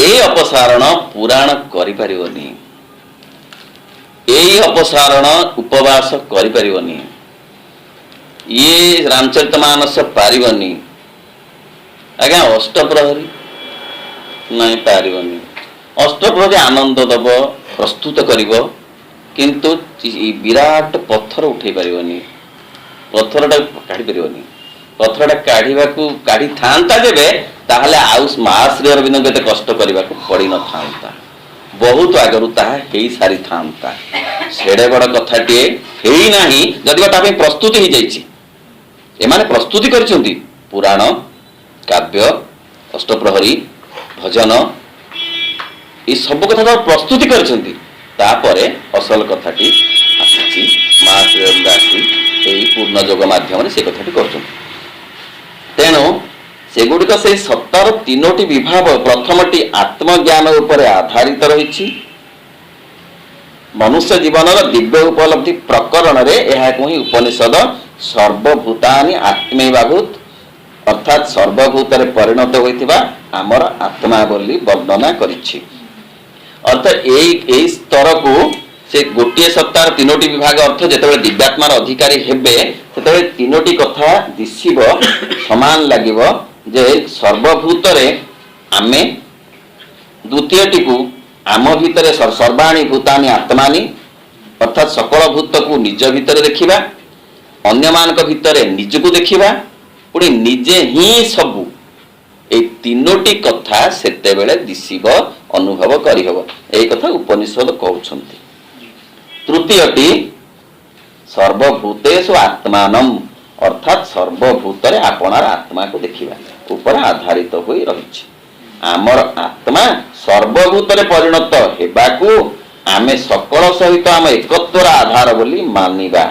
A: ଏଇ ଅପସାରଣ ପୁରାଣ କରିପାରିବନି, ଏଇ ଅପସାରଣ ଉପବାସ କରିପାରିବନି, ଇଏ ରାମଚରିତମାନସ ପାରିବନି। ଆଜ୍ଞା ଅଷ୍ଟପ୍ରହରୀ ନାଇଁ ପାରିବନି। ଅଷ୍ଟପ୍ରହରୀ ଆନନ୍ଦ ଦବ, ପ୍ରସ୍ତୁତ କରିବ, କିନ୍ତୁ ବିରାଟ ପଥର ଉଠେଇ ପାରିବନି, ପଥରଟାକୁ କାଢି ପାରିବନି। ପଥରଟା କାଢିଥାନ୍ତା ଯେବେ, ତାହେଲେ ଆଉ ମା ଶ୍ରୀ ଅରବିନ୍ଦଙ୍କୁ ଏତେ କଷ୍ଟ କରିବାକୁ ପଡିନଥାନ୍ତା, ବହୁତ ଆଗରୁ ତାହା ହେଇ ସାରିଥାନ୍ତା। ସେଡେ ବଡ କଥାଟିଏ ହେଇନାହିଁ, ଯଦି ତା ପାଇଁ ପ୍ରସ୍ତୁତି ହେଇଯାଇଛି। ଏମାନେ ପ୍ରସ୍ତୁତି କରିଛନ୍ତି, ପୁରାଣ, କାବ୍ୟ, ଅଷ୍ଟପ୍ରହରୀ, ଭଜନ, ଏ ସବୁ କଥା ତ ପ୍ରସ୍ତୁତି କରିଛନ୍ତି। ତାପରେ ଅସଲ କଥାଟି ଆସିଛି, ମା ଶ୍ରୀ ଅରବିନ୍ଦ ଆସି ଏଇ ପୂର୍ଣ୍ଣ ଯୋଗ ମାଧ୍ୟମରେ ସେ କଥାଟି କରୁଛନ୍ତି। ତେଣୁ ସେଗୁଡିକ ସେଇ ସତ୍ତାର ତିନୋଟି ବିଭାଗ। ପ୍ରଥମଟି ଆତ୍ମଜ୍ଞାନ ଉପରେ ଆଧାରିତ ରହିଛି। ମନୁଷ୍ୟ ଜୀବନର ଦିବ୍ୟ ଉପଲବ୍ଧି ପ୍ରକରଣରେ ଏହାକୁ ହିଁ ଉପନିଷଦ ସର୍ବଭୂତାନି ଆତ୍ମୈବାଭୂତ, ଅର୍ଥାତ୍ ସର୍ବଭୂତରେ ପରିଣତ ହୋଇଥିବା ଆମର ଆତ୍ମା ବୋଲି ବର୍ଣ୍ଣନା କରିଛି। ଅର୍ଥାତ୍ ଏଇ ସ୍ତରକୁ ସେ ଗୋଟିଏ ସତ୍ତାର ତିନୋଟି ବିଭାଗ ଅର୍ଥ ଯେତେବେଳେ ଦିବ୍ୟାତ୍ମାର ଅଧିକାରୀ ହେବେ, ସେତେବେଳେ ତିନୋଟି କଥା ଦିଶିବ, ସମାନ ଲାଗିବ ଯେ ସର୍ବଭୂତରେ ଆମେ, ଦ୍ୱିତୀୟଟିକୁ ଆମ ଭିତରେ ସର୍ବାଣୀ ଭୂତାନି ଆତ୍ମାନି, ଅର୍ଥାତ୍ ସକଳ ଭୂତକୁ ନିଜ ଭିତରେ ଦେଖିବା, ଅନ୍ୟମାନଙ୍କ ଭିତରେ ନିଜକୁ ଦେଖିବା, ପୁଣି ନିଜେ ହିଁ ସବୁ। এই ତିନୋଟି କଥା ସେତେବେଳେ ଦିଶିବ, ଅନୁଭବ କରିହେବ। এই କଥା ଉପନିଷଦ କହୁଛନ୍ତି। ତୃତୀୟଟି ସର୍ବଭୂତେଷୁ ଆତ୍ମାନମ୍, ଅର୍ଥାତ୍ ସର୍ବଭୂତରେ ଆପଣାର ଆତ୍ମାକୁ ଦେଖିବା ଉପରେ ଆଧାରିତ ହୋଇ ରହିଛି। ଆମର ଆତ୍ମା ସର୍ବଭୂତରେ ପରିଣତ ହେବାକୁ ଆମେ ସକଳ ସହିତ ଆମ ଏକତ୍ୱର ଆଧାର ବୋଲି ମାନିବା।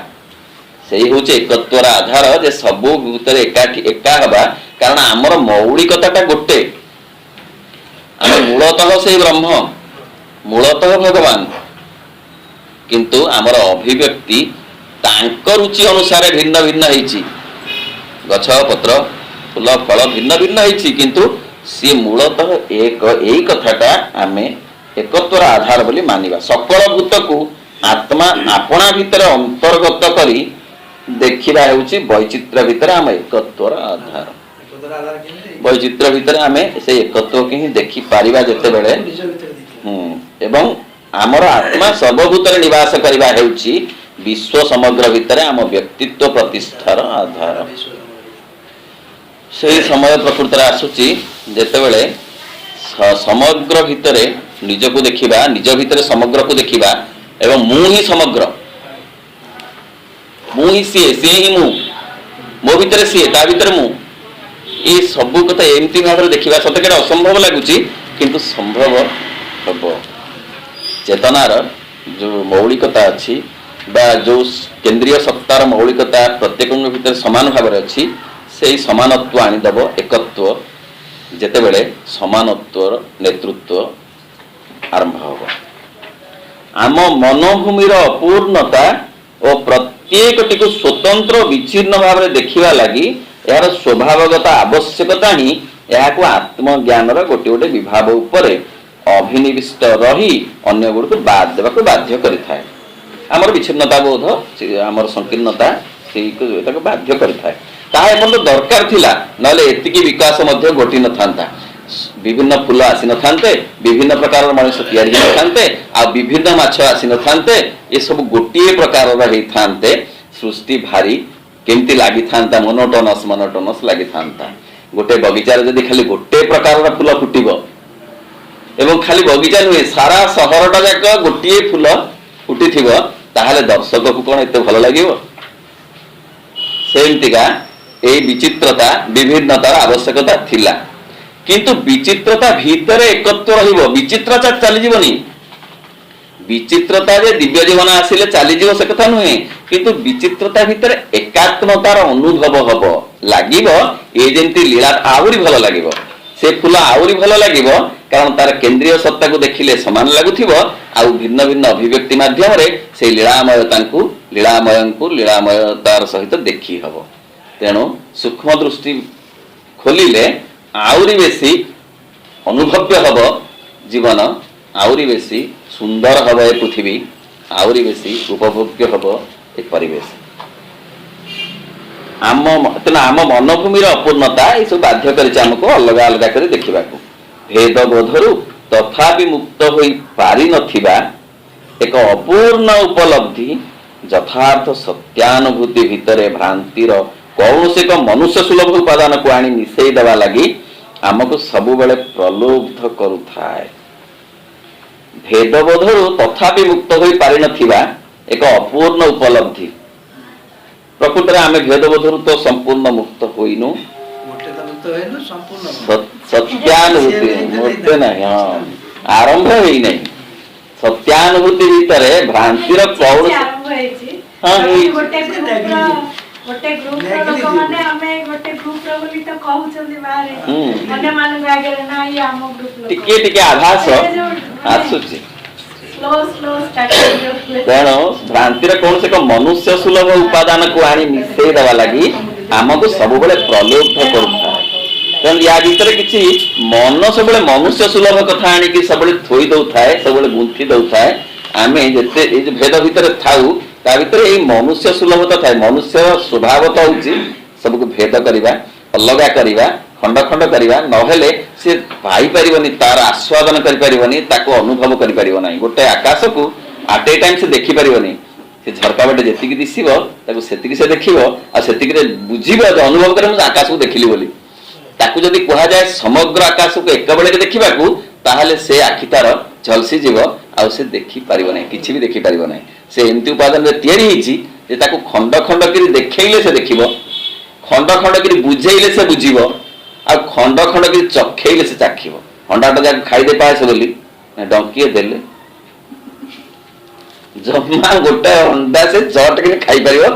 A: ସେଇ ହଉଛି ଏକତ୍ୱର ଆଧାର, ଯେ ସବୁ ଭିତରେ ଏକା ହେବା। କାରଣ ଆମର ମୌଳିକତାଟା ଗୋଟେ, ଆମେ ମୂଳତଃ ସେଇ ବ୍ରହ୍ମ, ମୂଳତଃ ଭଗବାନ, କିନ୍ତୁ ଆମର ଅଭିବ୍ୟକ୍ତି ତାଙ୍କ ରୁଚି ଅନୁସାରେ ଭିନ୍ନ ଭିନ୍ନ ହେଇଛି। ଗଛ ପତ୍ର ଫୁଲ ଫଳ ଭିନ୍ନ ଭିନ୍ନ ହେଇଛି, କିନ୍ତୁ ସିଏ ମୂଳତଃ ଏକ। ଏଇ କଥାଟା ଆମେ ଏକତ୍ୱର ଆଧାର ବୋଲି ମାନିବା। ସକଳ ଭୂତକୁ ଆତ୍ମା ଆପଣା ଭିତରେ ଅନ୍ତର୍ଗତ କରି देखिबा हेउची वैचित्र भितर आम एकत्वर आधार
D: ଏକତ୍ର ଆଧାର କେମିତି
A: वैचित्र भितर आमे से एकत्व के ही देखि पारिबा जते बेले
D: ନିଜ ଭିତରେ ଦେଖିବା
A: एवं आमर आत्मा सर्वभूतरे निवास करिबा हेउची विश्व समग्र भितर आम व्यक्तित्व प्रतिष्ठार आधार से समय प्रकृतर आसुची जेतेबेले समग्र भितरे निजको देखिबा निज भितरे समग्र को देखिबा एवं मु ही समग्र मु ही सी ही मु मो भितरे सी ता भितरे मु ये सब कथा एमती भाव देखा सत्य के असंभव लगुच किंतु संभव हम चेतनार जो मौलिकता अच्छी बा जो केंद्रीय सत्तार मौलिकता प्रत्येक भीतर समान भाव अच्छी से समानत्व आनीदेव एकत्व जेतेबेले समानत्व नेतृत्व आरंभ हम आम मनोभूमिर अपूर्णता और प्रत्येकटी को स्वतंत्र विच्छिन्न भाव देखा लगी यार स्वभावगत आवश्यकता ही यहाँ आत्मज्ञान गोटे गोटे विभाग उपरे अभिनिविष्ट रही अन्य गुड़ को बाद देवा बाध्य करें आमर विच्छिन्नता बोध आमर संकीर्णता बाध्य करें तो दरकार थिला नले एतिकी विकास घटी न था विभिन्न फूल आसी न थांते विभिन्न प्रकार मनुष्य तैयारी न थांते आ विभिन्न माछ आसी न थांते ये सब गोटे प्रकार थांते सृष्टि भारी केमती लगी था मोनोटोनस लगी था गोटे बगीचार जदि खाली गोटे प्रकार फूल फुटब एवं खाली बगीचा नुहे सारा सहरटा जाक गोटे फूल फुटी ताहले दर्शक को कौन एत भल लगे सेमतिका ये विचित्रता विभिन्नतार आवश्यकता थिला किंतु विचित्रता भीतर एकत्व रहिबो विचित्रता चली जीवनी विचित्रता जे दिव्य जीवन आसिले चली जीव से कथा नुहे किंतु विचित्रता भीतर एकात्मतार अनुभव हब लागिबो ए जेंती लीला आहुरी भल लागिबो से फूल आहुरी भल लागिबो कारण तार केंद्रीय सत्ता को देखिले समान लागुथिबो आ भिन्न भिन्न अभिव्यक्ति माध्यम रे से लीलामयतार सहित देखि हबो तेणु सूक्ष्म दृष्टि खोलिले आहुरी बेसी अनुभव्य हब जीवन आहुरी बेसी सुंदर हब ए पृथ्वी आहुरी बेसी उपभोग्य हब ए परिवेश आम मनोभूमिर अपूर्णता ये सब बाध्य करमको अलग अलग कर देखा भेद बोधरु तथापि मुक्त हो पारि नथिबा एक अपूर्ण उपलब्धि यथार्थ सत्यानुभूति भितरे भ्रांतिर कौन से मनुष्य सुलभ उपादान को आनी मिसई देवा लगी आमको सबुबले प्रलोभ करुथाए भेदबोधरु तथापि मुक्त हो पारि नथिबा एक अपूर्ण उपलब्धि प्रकृत आम भेदबोधरु तो संपूर्ण मुक्त होइनु सत्यानुभूति मोटे नहीं आरंभ ही नहीं सत्यानुभूति भीतर भ्रांतिर कौन
B: गोटे ग्रुप लोक माने हमें गोटे ग्रुप रो बोली तो कहउछन बारे अन्य मान आगे ना ये हम ग्रुप लोक
A: टिके आभास आसुची
B: स्लो स्टार्ट
A: तेणु भ्रांतिर कौन से मनुष्य सुलभ उपादान को आनी मिसई देवा लगी आमको सब प्रलोभ करुता तेणु या भीतर किसी मन सब मनुष्य सुलभ कथा आनिकी सब थोई दउथाए सब गुंथी दउथाए आमे जते ए भेद भीतर थाउ ता भीतर ए मनुष्य सुलभता थाए मनुष्य स्वभाव तो होची सबको भेद करिबा अलगा करिबा खंड खंड करिबा नहेले से पाई परिबनी तार आस्वादन करि परिबनी ताको अनुभव करि परिबो नाही गोटे आकाश को एट ए टाइम से देखि परिबनी से झरका बटे जेतिकी दिसिबो ताको सेतिकी से देखिबो आ सेतिकी रे बुझिबो अनुभव करे म आकाश को देखिली बोली ताकू जदि कहा जाए समग्र आकाश को एक बेले देखा ताहले से आखि तार झलसी जीव आ से देखि पारिबो नाही किछि भी देखि पारिबो नाही से एमती उपादान रे तयारी हिची जे ताकू खंड खंड करी देखैले से देखिबो खंड खंड करी बुझैले से बुझिबो आ खंड खंड करी चखैले से चाखिबो खंडाटा जा खाइ दे पाए से बोली डंकी देले जम्मा गोटे अंडा से चट के खाइ परिबो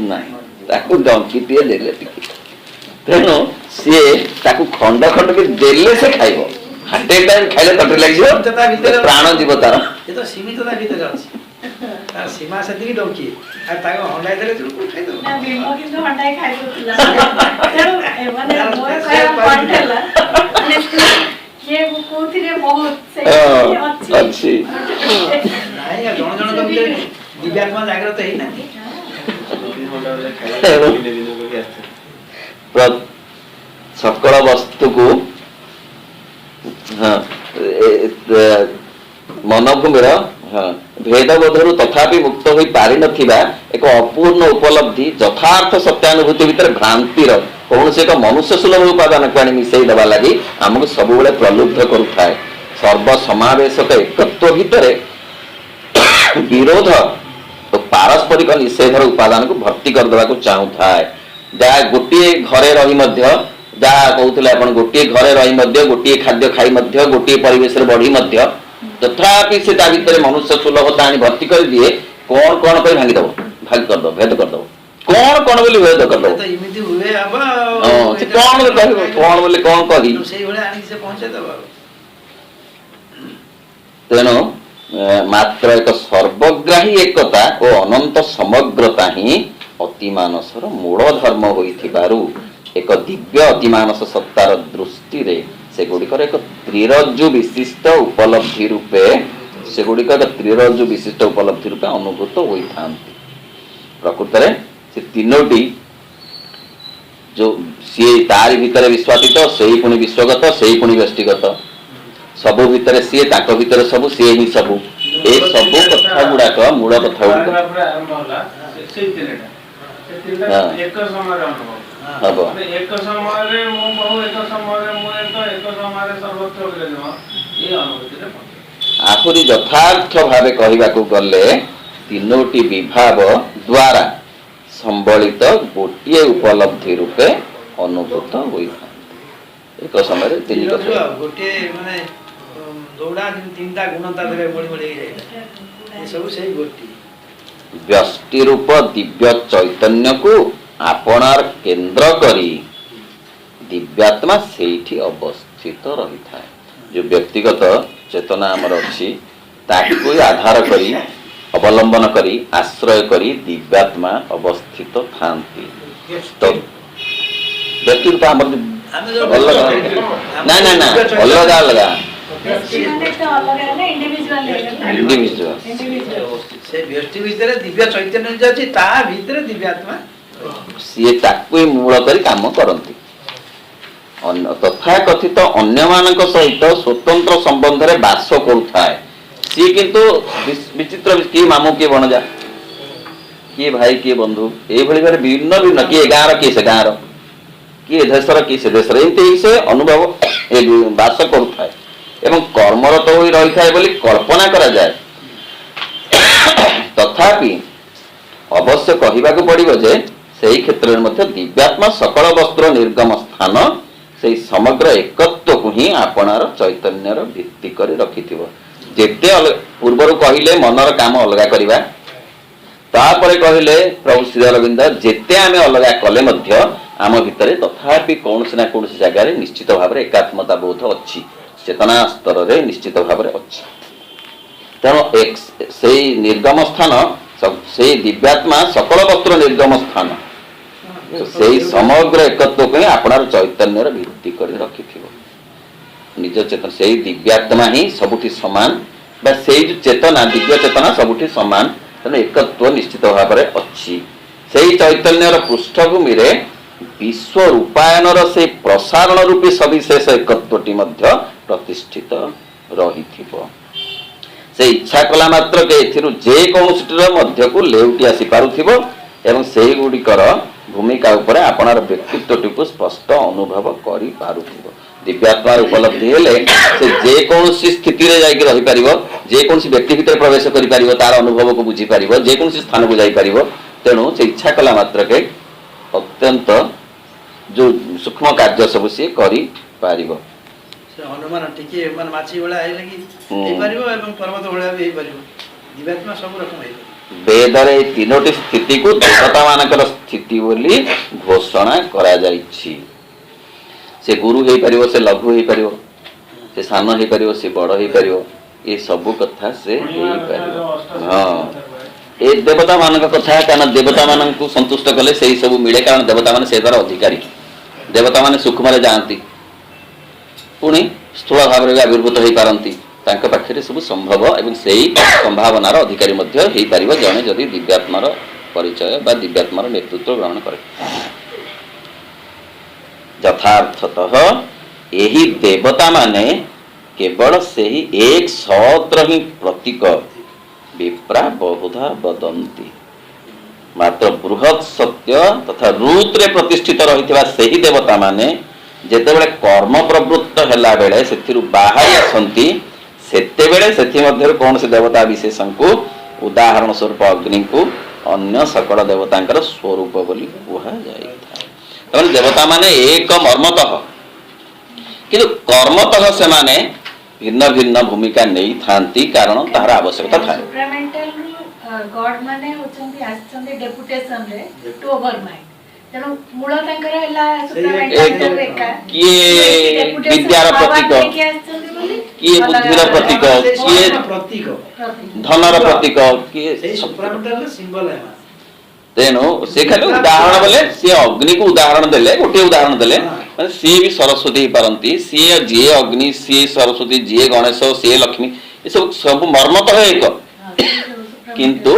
A: नाही ताकू डंकी टिए देले टिके तेणु सी ताकू खंड खंड के देले से खाइबो हाटे टाइम खाइले तटे लागियो प्राण जीव तार
D: ये तो सीमितता भीतर अछि तार सीमा से दी डोकी आ ताको हंडाई देले तू खाइ दो
B: ना बिमो किंतु हंडाई खाइ दोला तेणु ए माने मोर काय पॉइंट हला ये कोथि रे बहुत से
A: अच्छी
D: नाही जण जण तो दिव्यात्मा जागृत हेई ना
A: सकल वस्तु को मनभूमिर भेदबोधरु तथापि मुक्त हो पारि नथिबा एक अपूर्ण उपलब्धि यथार्थ सत्यानुभूति भितर भ्रांतिर कौन से एक मनुष्य सुलभ उपादान को आनी मिसई देवा लगी आमको सब प्रलुब्ध करुଥାଏ सर्व समावेशक एकत्व भितर विरोध तो पारस्परिक निषेधर उपादान को भर्ती करदेवा को चाहूए जहाँ गोटे घरे रही जहाँ कहते अपन गोटे घरे रही गोटे खाद्य खाई गोटे परिवेश बढ़ी तथापि से भितर मनुष्य सुलभता आनी भर्ती कर दिए कौन कौन कर भांगीदेव भाग करदेव भेद करदेव कौन कौन बोली भेद करदेव कौन बोली कौन कही तेणु मात्र एक सर्वग्राही एकता और अनंत समग्रता ही अतिमानसर मूल धर्म होइथिबारु एक दिव्य अतिमानस सत्तार दृष्टि रे से गुड़िकर एक त्रिरज्जु विशिष्ट उपलब्धि रूपे से गुड़िक एक त्रिरज्जु विशिष्ट उपलब्धि रूपे अनुभूत होता प्रकृत में से तीनोटी जो सी तारी भितर विश्वासित से पुणी विश्वगत से पुणी व्यष्टिगत सबू भितर सी ताक भितर सबू सी ही सबू ए सबू कथा गुड़ाक मूल कथा
C: एक समय मु बहु एक समय मु एक समय सर्वत्र ये अनुभूति
A: आहुरी यथार्थ भाव कहवाकू गले तीनोटी विभाव द्वारा संबलित गोटे उपलब्धि रूपे अनुभूत होता एक समय तीन
D: गोटे माने दौड़ा तीनटा गुणता देबे बड़ी बड़ी जाय सब सही गोटी
A: व्यष्टि रूप दिव्य चैतन्य को आपणार केंद्र करी दिव्यात्मा सेठी अवस्थित रही था जो व्यक्तिगत चेतना आमर अच्छी ताकू आधार करी अवलंबन करी आश्रय करी दिव्यात्मा अवस्थित थांती तो व्यक्ति रूप आमर ना ना ना अलग अलग इंडिविजुअल
D: से व्यक्ति भीतर दिव्य चैतन्य जाची ता भीतर दिव्यात्मा
A: सी ताकू मूल करी काम करती तथा कथित अन्य मानक सहित स्वतंत्र संबंध रे बास करुथाए सी किंतु विचित्र किए मामू किए भणजा किए भाई किए बंधु ए भली भारे भिन्न भिन्न किए गाँव किए से गाँव किए देशर किए से देशर एमती से अनुभव बास करुथाए एवं कर्मरत हो रही थाए बोली कल्पना करा जाए तथापि अवश्य कहवाकू पड़िबो जे सेही क्षेत्र में दिव्यात्मा सकल वस्त्र निर्गम स्थान से समग्र एकत्व को ही आपणार चैतन्यर भित्ति कर रखिथिबो जेते पूर्वर कहले मनर काम अलगा करिबा तापरे कहले प्रभु श्री अरविंद जेते आमे अलगा कले मध्य आम भितरे तथापि कौनसी ना कौनसी जगह रे निश्चित भाव रे एकात्मता बोध अच्छी चेतना स्तर रे निश्चित भाव रे अच्छी तेणु से निर्गम स्थान से दिव्यात्मा सकल वस्त्र निर्गम स्थान से समग्र एकत्व को आपणार चैतन्यर भित्ति कर रखिथिबो निज चेतन से दिव्यात्मा ही सबुठी समान बा से चेतना दिव्य चेतना सबुठी समान तेणु एकत्व निश्चित भाव में अच्छी से चैतन्यर पृष्ठभूमि रे विश्व रूपायनर से प्रसारण रूपी सविशेष एकत्वटी मध्य प्रतिष्ठित रहिथिबो से इच्छा कला मात्र के जेकोर मध्य को लेउटी आसी पारुथिबो एवं सेही गुड़िकर भूमिका उपरे आपणार व्यक्तित्व को स्पष्ट अनुभव करि पारुथिबो दिव्यात्मा उपलब्धि हेले से जेकोसी स्थिति रे जाई रही पारिबो जेकोसी व्यक्ति भीतर प्रवेश करि पारिबो तार अनुभव को बुझी पारिबो जेकोसी स्थान को जाई पारिबो तेणु से इच्छा कला मात्र के अत्यंत जो सूक्ष्म कार्य सब से करि पारिबो
D: से अनुमान टिके मन माछी वाला आइ लगी हे पारिबो एवं पर्वत वाला भी हे पारिबो दिव्यात्मा सब रकम हे
A: वेदरे तीनोटी स्थिति को देवता मानकर स्थिति बोली घोषणा करा जाइछि से गुरु हे परिवो से लघु हे परिवो से सान हे परिवो से बड़ हे परिवो ये सब कथा से हे परिवो हां ए देवता मानक कथा कारण देवता मानन को संतुष्ट कले सेही सब मिले कारण देवता माने से द्वारा अधिकारी देवता माने सुख मारे जानती पुणी स्थूल भाव रे आविर्भूत हे पारंती तांका पाखरे सब संभव एवं सेही संभावनार अधिकारी मध्य हे परिवो जने जदि दिव्यात्मार परिचय बा दिव्यात्मार नेतृत्व ग्रहण करे। यथार्थतः यही देवता माने केवल से ही एक सत्र ही प्रतीक विप्रा बहुधा वदंती। मात्र बृहत् सत्य तथा रूत्रे प्रतिष्ठित रही से ही देवता माने जेतेबेले कर्म प्रवृत्त हैला बेले सेथिरु बाहरी आसंती सेतेबेले सेथि मध्यरु कौन से देवता विशेषण को उदाहरण स्वरूप अग्नि को अन्य सकल देवतांकर स्वरूप बोली कुहा जाइथा। तमन देवता माने एक मर्मतः किंतु कर्मतः से माने भिन्न भिन्न भूमिका नहीं थांती कारण तार आवश्यकता थाए।
B: सुप्रामेंटल गॉड माने होचंती आछंती डेपुटेशन रे टू ओवर माइंड तेणु मूल तांकर हला सुप्रामेंटल एका
A: किए विद्यार प्रतीक किए बुद्धिर प्रतीक किए
D: प्रतीक
A: धनर प्रतीक किए
D: सेही सुप्रामेंटल सिंबल है।
A: तेणु से खाली उदाहरण बोले सी अग्नि को उदाहरण देले गोटे उदाहरण देले माने सी भी सरस्वती पारंती सी जी अग्नि सी सरस्वती जी गणेश सी लक्ष्मी ये सब मर्मतः एक किंतु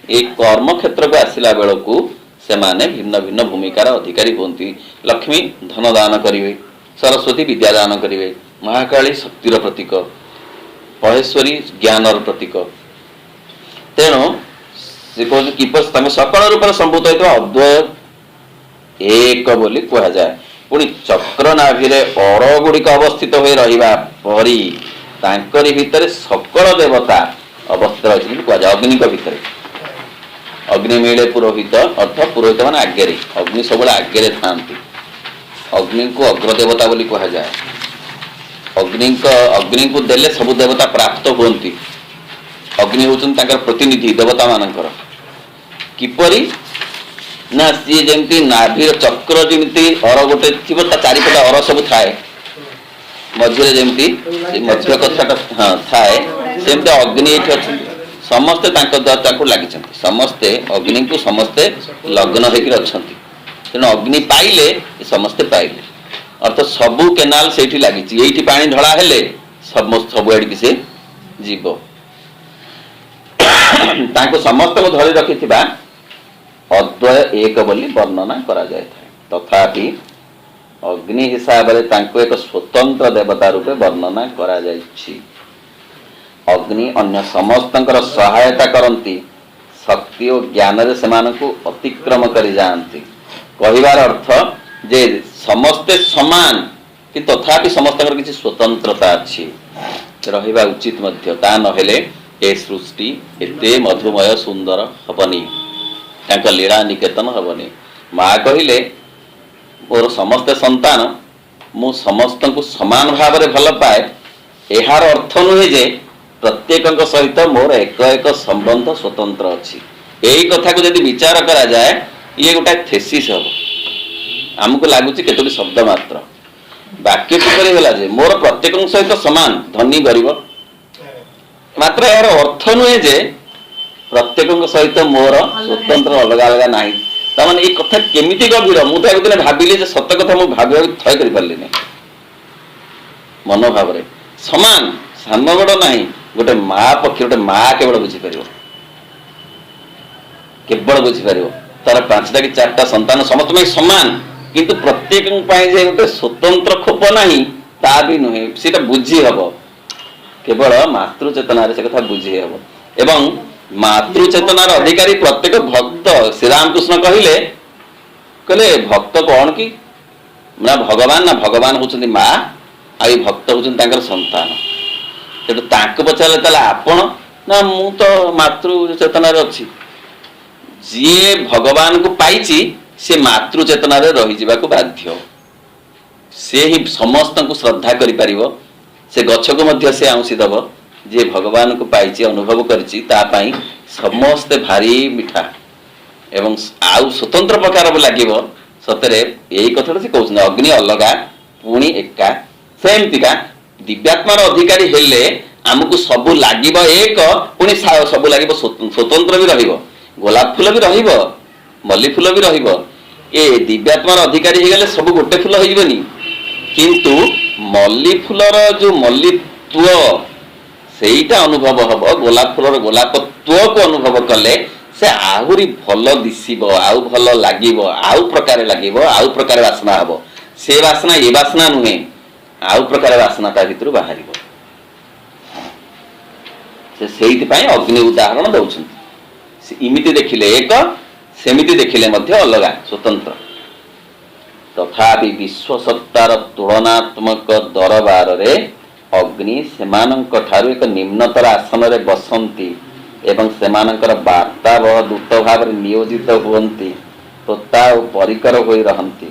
A: एक कर्म क्षेत्र को आसिला बेल को से माने भिन्न भिन्न भूमिकार अधिकारी होती। लक्ष्मी धन दान करिवे सरस्वती विद्या दान करिवे महाकाली शक्तिर प्रतीक महेश्वरी ज्ञानर प्रतीक। तेणु से कहते कि सकल रूप संभूत होता अद्वय एक बोली कह जाए। पुणी चक्र नाभिरे अर गुड़िक अवस्थित हो रहा परी तांकरी भितर सकल देवता अवस्थित रही कहुए। अग्नि भितर अग्नि मिले पुरोहित अर्थ पुरोहित मान आगे अग्नि सब आगे था अग्नि को अग्रदेवता बोली कह जाए। अग्नि को देले सब देवता प्राप्त होती। अग्नि होती प्रतिनिधि देवता मानकर किपरि ना सी जमी नाभीर चक्र जमी अर गोटे थी चारिपट अर सब थाए मझे जमी मध्य कथा हाँ थाए सेमती अग्नि ये अच्छे समस्ते लगी समस्ते अग्नि को समस्ते लग्न होकर तेणु अग्नि पाइले समस्ते पाइले अर्थ सबू केनाल से लगी पानी ढला हेले सबुआड़ से जीव समस्त को धरी रखि अद्वय एक बोली वर्णना करा जाए। तथापि अग्नि हिसाब से एक स्वतंत्र देवता रूपे वर्णना करा जाइछि। अग्नि अन्य समस्त सहायता करती शक्ति और ज्ञान रे सेमानकु अतिक्रम करि जांती। कहिबार अर्थ जे समस्ते समान कि तथापि समस्त किसी स्वतंत्रता अच्छी रहिबा उचित मध्य ता नहेले ए सृष्टि एते मधुमय सुंदर हबनी तांका लीला निकेतन हबनी। माँ कहिले मोर समस्त संतान मु समस्त को समान भाव में भल पाए यार अर्थ नुहे जे प्रत्येक सहित मोर एक एक संबंध स्वतंत्र अच्छी। यही कथा को यदि विचार करा जाए ये गोटे थेसिस हम आमको लगुच केतोटी शब्द मात्र वाक्य किपरि होला जे मोर प्रत्येक सहित समान धनी गरीब मात्र यार अर्थ नुहे जे प्रत्येक सहित मोर स्वतंत्र अलग अलग ना ताने ये कथा केमिति गभीर मुझे एक दिन भाविली सत कथा मुझे भाव थय कर पारे मनोभाव सामान सान बड़ ना गोटे माँ पक्ष गोटे माँ केवल बुझीपर केवल बुझीपर तार 5टा कि 4टा संतान समस्त में समान किंतु प्रत्येक गोटे स्वतंत्र खोप ना ता भी नुहे से बुझी हम केवल मातृचेतनार से कथा बुझी हम एवं मातृचेतनार अधिकारी प्रत्येक भक्त श्री रामकृष्ण कहले भक्त कौन कि ना भगवान होचंदी माँ आई भक्त होचंदी संतान तेणु पचारे आपण ना मु तो मातृचेतनार अच्छी जी भगवान को पाई से मातृचेतनार रही बाध्य से ही समस्त को श्रद्धा करि परिबो से गछ को मध्य से आउसी दब जे भगवान को पाई अनुभव करछि ता पाई समस्ते भारी मिठा एवं आउ स्वतंत्र प्रकार लगे सतरे यही कथा से कहते अग्नि अलगा पुणी एका सेमतिका दिव्यात्मार अधिकारी हेले आमको सबू लागिब एक पुणी सबू लागिब स्वतंत्र भी रहिब गोलाप फूल भी रहिब मल्ली फूल भी रहिब ए दिव्यात्मार अधिकारी हो गले सब गोटे फूल हो किंतु मल्ली फूलर जो मल्लीत्व सेटा अनुभव हम गोलाप फूलर गोलापत्व को अनुभव कले से आहुरी भल दिशिब आउ भल लागिब आउ प्रकार लागिब आउ प्रकार बासना हब से बासना ए बासना नुहे आउ प्रकार बासना ता भितर बाहर से अग्नि उदाहरण दौरान इमिति देखिले एक सेमिति देखिले मध्य अलगा स्वतंत्र तथापि विश्व सत्तार तुलनात्मक दरबार रे अग्नि सेमानंक ठारु एक निम्नतर आसन रे बसंती एवं सेमानंकर वार्तावह दूत भाव नियोजित हुअन्ति तोता और परिकर होई रहंती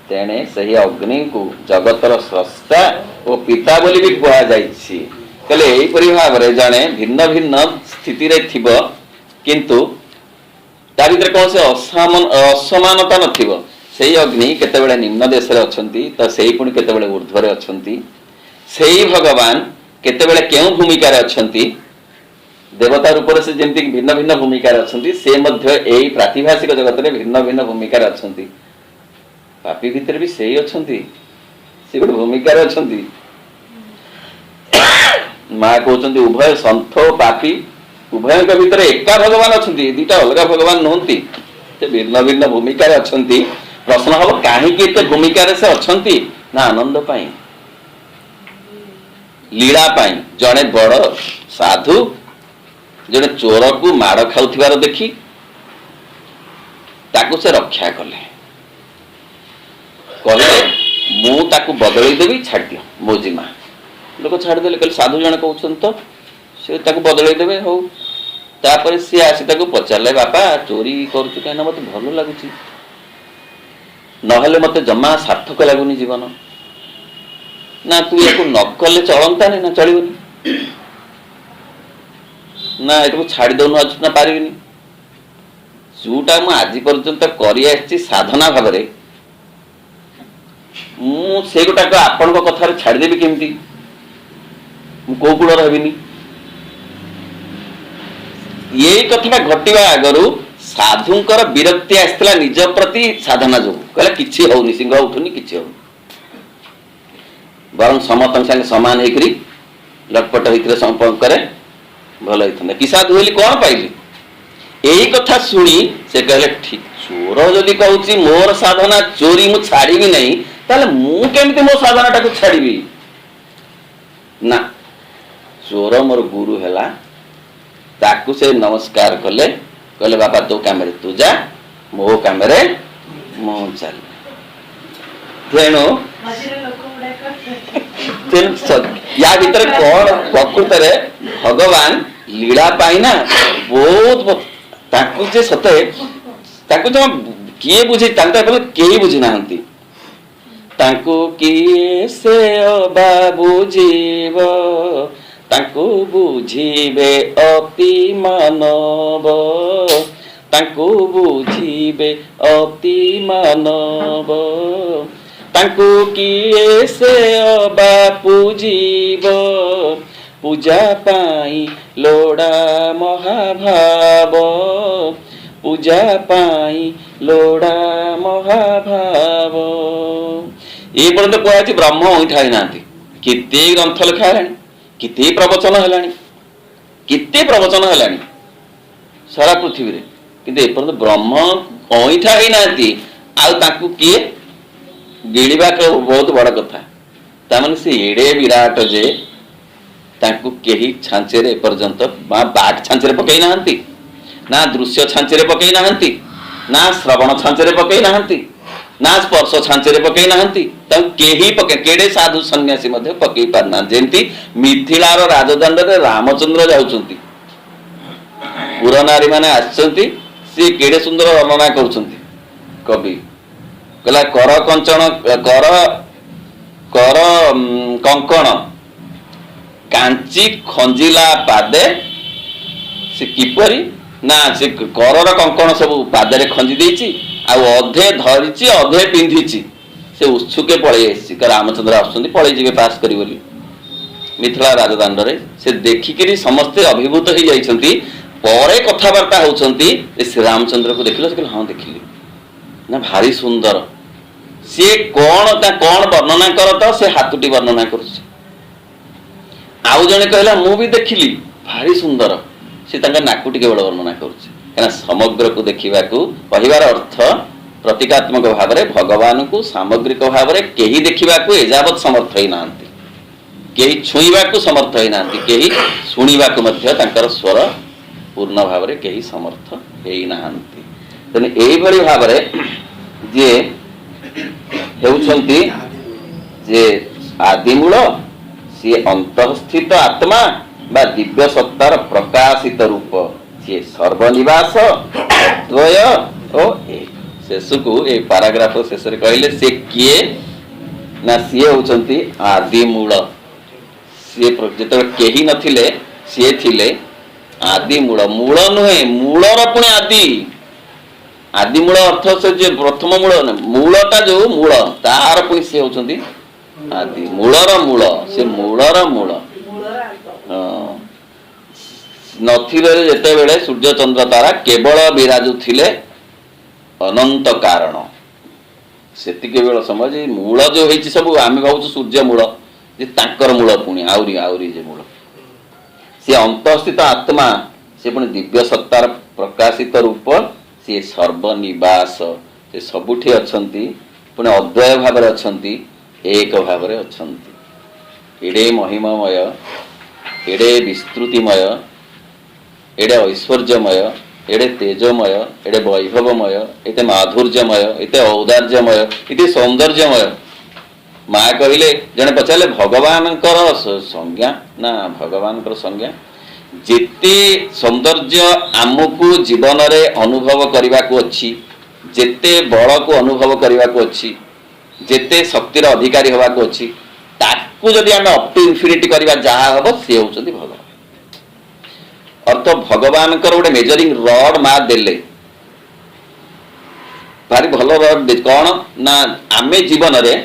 A: तेणे सही अग्नि को जगतर स्रष्टा और पिता बोली भी कुआ जाइछि कहले एहिपरि भाव रे जाने भिन्न भिन्न स्थिति रे थिबो किंतु ता भितर कौन से असमानता नथिबो सेही अग्नि केतेबेले निम्न देश रे अछंती त सेही पुणी केतेबेले ऊर्ध्व रे अछंती सेही भगवान केतेबेले केउ भूमिका रे अछंती देवता रूप से जमती भिन्न भिन्न भूमिका अछंती से मध्य एही प्रातिभाषिक जगत रे भिन्न भिन्न भूमिका अछंती पापी भितर भी सेही अछंती से गोटे भूमिका अछंती माँ कहते उभय सन्थ पापी उभय भितर एका भगवान अछंती दुटा अलग भगवान नुहंती से भिन्न भिन्न भूमिका अछंती प्रश्न हम कहीं एत भूमिका से अछंती ना आनंद पाई लीला पाई जड़े बड़ साधु जड़े चोर को माड़ खाऊथिबार देखी ताकू से रक्षा कले कहले मु ताकू बदलई देवी छाड़ दियो मो जिमा लोक छाड़देले कहले साधु जन कहउछन तो से ताकू बदलई देबे हो तापर से आसी ताकू पचारले बापा चोरी करूछु कहना मते भलो लागुची नहले मते जमा सार्थक लागुनी जीवन ना तू याको नकले चलंता नहीं ना चलिबनी ना एटू छाड़ी दउनु आज ना पारिबिनी जोटा मु आज पर्यंत करि आछि साधना भाव रे मु से गोटा को आपन को कथा रे छाड़ी देबी केमती मु को गुण रहबिनी ये कथा घटिबा आगरु साधुंकर विरक्ति आस्थिला निज प्रति साधना जो कहला किछि होउनी सिंह उठुनी किछि होउनी बरं समतन संगे समान हेकरी लटपट हेकरे संपर्क करे भल होइथने कि साधु हेली कोन पाइली एही कथा सुनी से कहले ठीक चोर जदि कहउची मोर साधना चोरी मु छाड़ीबी नहीं ताले मु केमते मो साधना टाको छाड़ीबी ना चोर मोर गुरु हैला ताकू से नमस्कार कले कहले बापा तो काम रे तू जा मो काम रे मो चल तेणु या भीतर कौन प्रकृत रे भगवान लीला पाइना बहुत ताकू जे सते ताकू जो किए बुझी तांता केही बुझी नाहंती ताकू किए से अबा बुझीब ताकू बुझीबे अति मानव ताकू बुझीबे अति मानव ताकू किए से अबा पूजीब पूजा पाई लोड़ा महाभाव पूजा पाई लोड़ा महाभाव ये पर्यंत कहती ब्रह्म उठा नांती केते ग्रंथ लिखा हेलानी केते प्रवचन हेलानी केते प्रवचन हेलानी सारा पृथ्वी रे किंतु ए पर्यंत ब्रह्म अइठा ही नांती आ ताकू किए गिड़ीबा को बहुत बड़ कथा तामाने से एड़े विराट जे ताकू केही छांचे रे पर्यंत बाघ छांचे रे पकई नाहंती ना दृश्य छांचे रे पकई नाहंती ना श्रवण छांचे रे पकई नाहंती ना स्पर्श छांचे रे पकई नाहंती ता केही पके केडे साधु सन्यासी मध्ये पकई पारना जेंती मिथिलार राजदंड रे रामचंद्र जाउचंती पुरनारी माने आछंती से केडे सुंदर वर्णना करूचंती कवि कहला कर कंचन कर कंकण कांची खंजिला पादे से किपरी ना से करर कंकण सब पादे खंजी देछि आ अधे धरिछि अधे पिंधिछि से उत्सुके पळै आछि रामचंद्र आछंती पळै जिवे पास करी बोली मिथिला राजदांड रे से देखिकरी समस्त अभिभूत हो जाइछंती परे कथावार्ता होउछंती श्री रामचंद्र को देखिलो से हां देखिली ना भारी सुंदर सी कौन वर्णना कर तो से हाथुटी वर्णना कर आउ जने कहला मु भी देखिली भारी सुंदर से नाकु टिके बड़ वर्णना कर କାରଣ ସମଗ୍ର को देखा कहबार अर्थ प्रतीकात्मक भाव में भगवान को सामग्रिक भाव में कहीं देखा एजावत समर्थ ही ना कहीं छुईवा समर्थ ही ना कहीं शुणा स्वर पूर्ण भाव में कहीं समर्थ ही ना तेणु यही भाव जी होउछंती जे आदिमूल सी अंतस्थित आत्मा बा दिव्य सत्तार प्रकाशित रूप सी सर्वनिवास द्वय ओ एक शेष को ए पाराग्राफ शेष रे कहले से किए ना सी होउछंती आदिमूल सी जेते केही नथिले सी थिले आदिमूल मूल नुहे मूलर पुणे आदि आदिमूल अर्थ से जो प्रथम मूल मूलटा जो मूल तार पुणी सी होउछंती आदि मूलर मूल से मूलर मूल नथिले जेते बेले सूर्य चंद्र तारा केवल विराजु थिले अनंत कारण सेतिके बेल समय जे मूल जो होईची सब आमे भावछु सूर्य मूल जे तांकर मूल पुणी आउरी आउरी जे मूल से अंतस्थित आत्मा से पुणी दिव्य सत्तार प्रकाशित रूप से सर्वनिवास से सबुठी अछंती पुणी अद्वय भाव में अछंती एक भाव में अछंती एडे महिमामय एडे विस्तृतिमय एडे ऐश्वर्यमय एडे तेजमय एडे वैभवमय एते माधुर्यमय एते औदार्यमय एते सौंदर्यमय माँ कहले जने पचारे भगवान संज्ञा ना भगवान संज्ञा जेते सौंदर्य आमको जीवन रे अनुभव करने को अच्छी जेते बल को अनुभव करने को अच्छी जेते शक्तिर अधिकारी हवा को अच्छी ताकू जदि आम अप टू इनफिनिटी करवा जहाँ हम सी होउछंती भगवान अर्थ भगवान गोटे मेजरिंग रड माँ देले भारी भल रड कौन ना आमे जीवन रे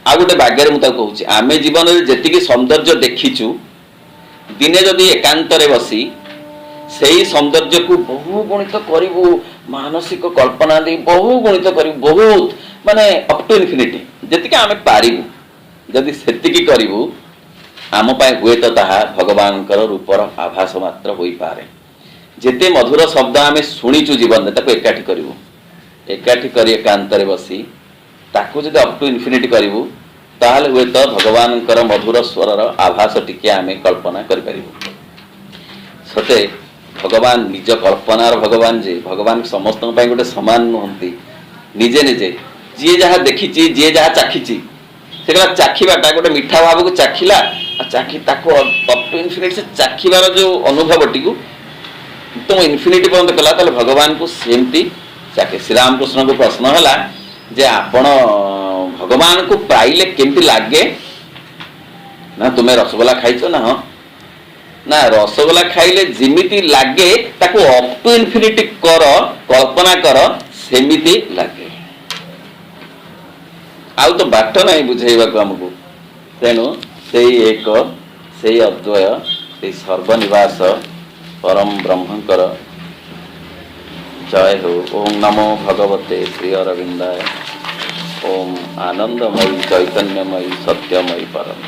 A: आ गोटे बाग्य मुझे कहूँ आमे जीवन रे जेतिकी सौंदर्य देखीचु दिने जदि एकांत रे बसी सही सौंदर्य को बहु गुणित करू मानसिक कल्पना दे बहु गुणित करू बहुत माने अप टू इनफिनिटी जेतिकी आमे पारिबु जदि सेतिकी करिवु आम पाए हुए तो ताहा भगवान रूपर आभास मात्र होई पारे जेते मधुर शब्द आमे शुणीचु जीवन में ताको एकाठी करिवु एकाठी करी एकांत रे बसी ताको जदि अप टू इनफिनिटी करिवु ताहले हुए तो भगवान मधुर स्वर आभास टिके आमे कल्पना करि परिबु सते भगवान निज कल्पनार भगवान जे भगवान समस्त गोटे सामान नुहंती निजे निजे जी जहाँ देखी जी जहाँ चाखी से चाखीबाटा गोटे मीठा भाव को चाखिला चाखी ताको अप टू इनफिनिटी से चाखिबार जो अनुभव टी तुम इनफिनिटी पर्यंत कला ताले भगवान को सेमती चाखे श्री रामकृष्ण को प्रश्न है जे आपण भगवान को पाइले केमती लागे ना तुम्हें रसगोला खाइछ ना हाँ ना रसगोला खाइले जिमिति लागे ताको अप टू इनफिनिटी कर कल्पना कर सेमिति लागे आउ तो बाट ना बुझेबा को हमको तेणु से एक से अद्वय से सर्वनिवास परम ब्रह्मकर जय हो। ओम नमो भगवते श्री अरविंदाय। ओम आनंदमयी चैतन्यमयी सत्यमयी परम।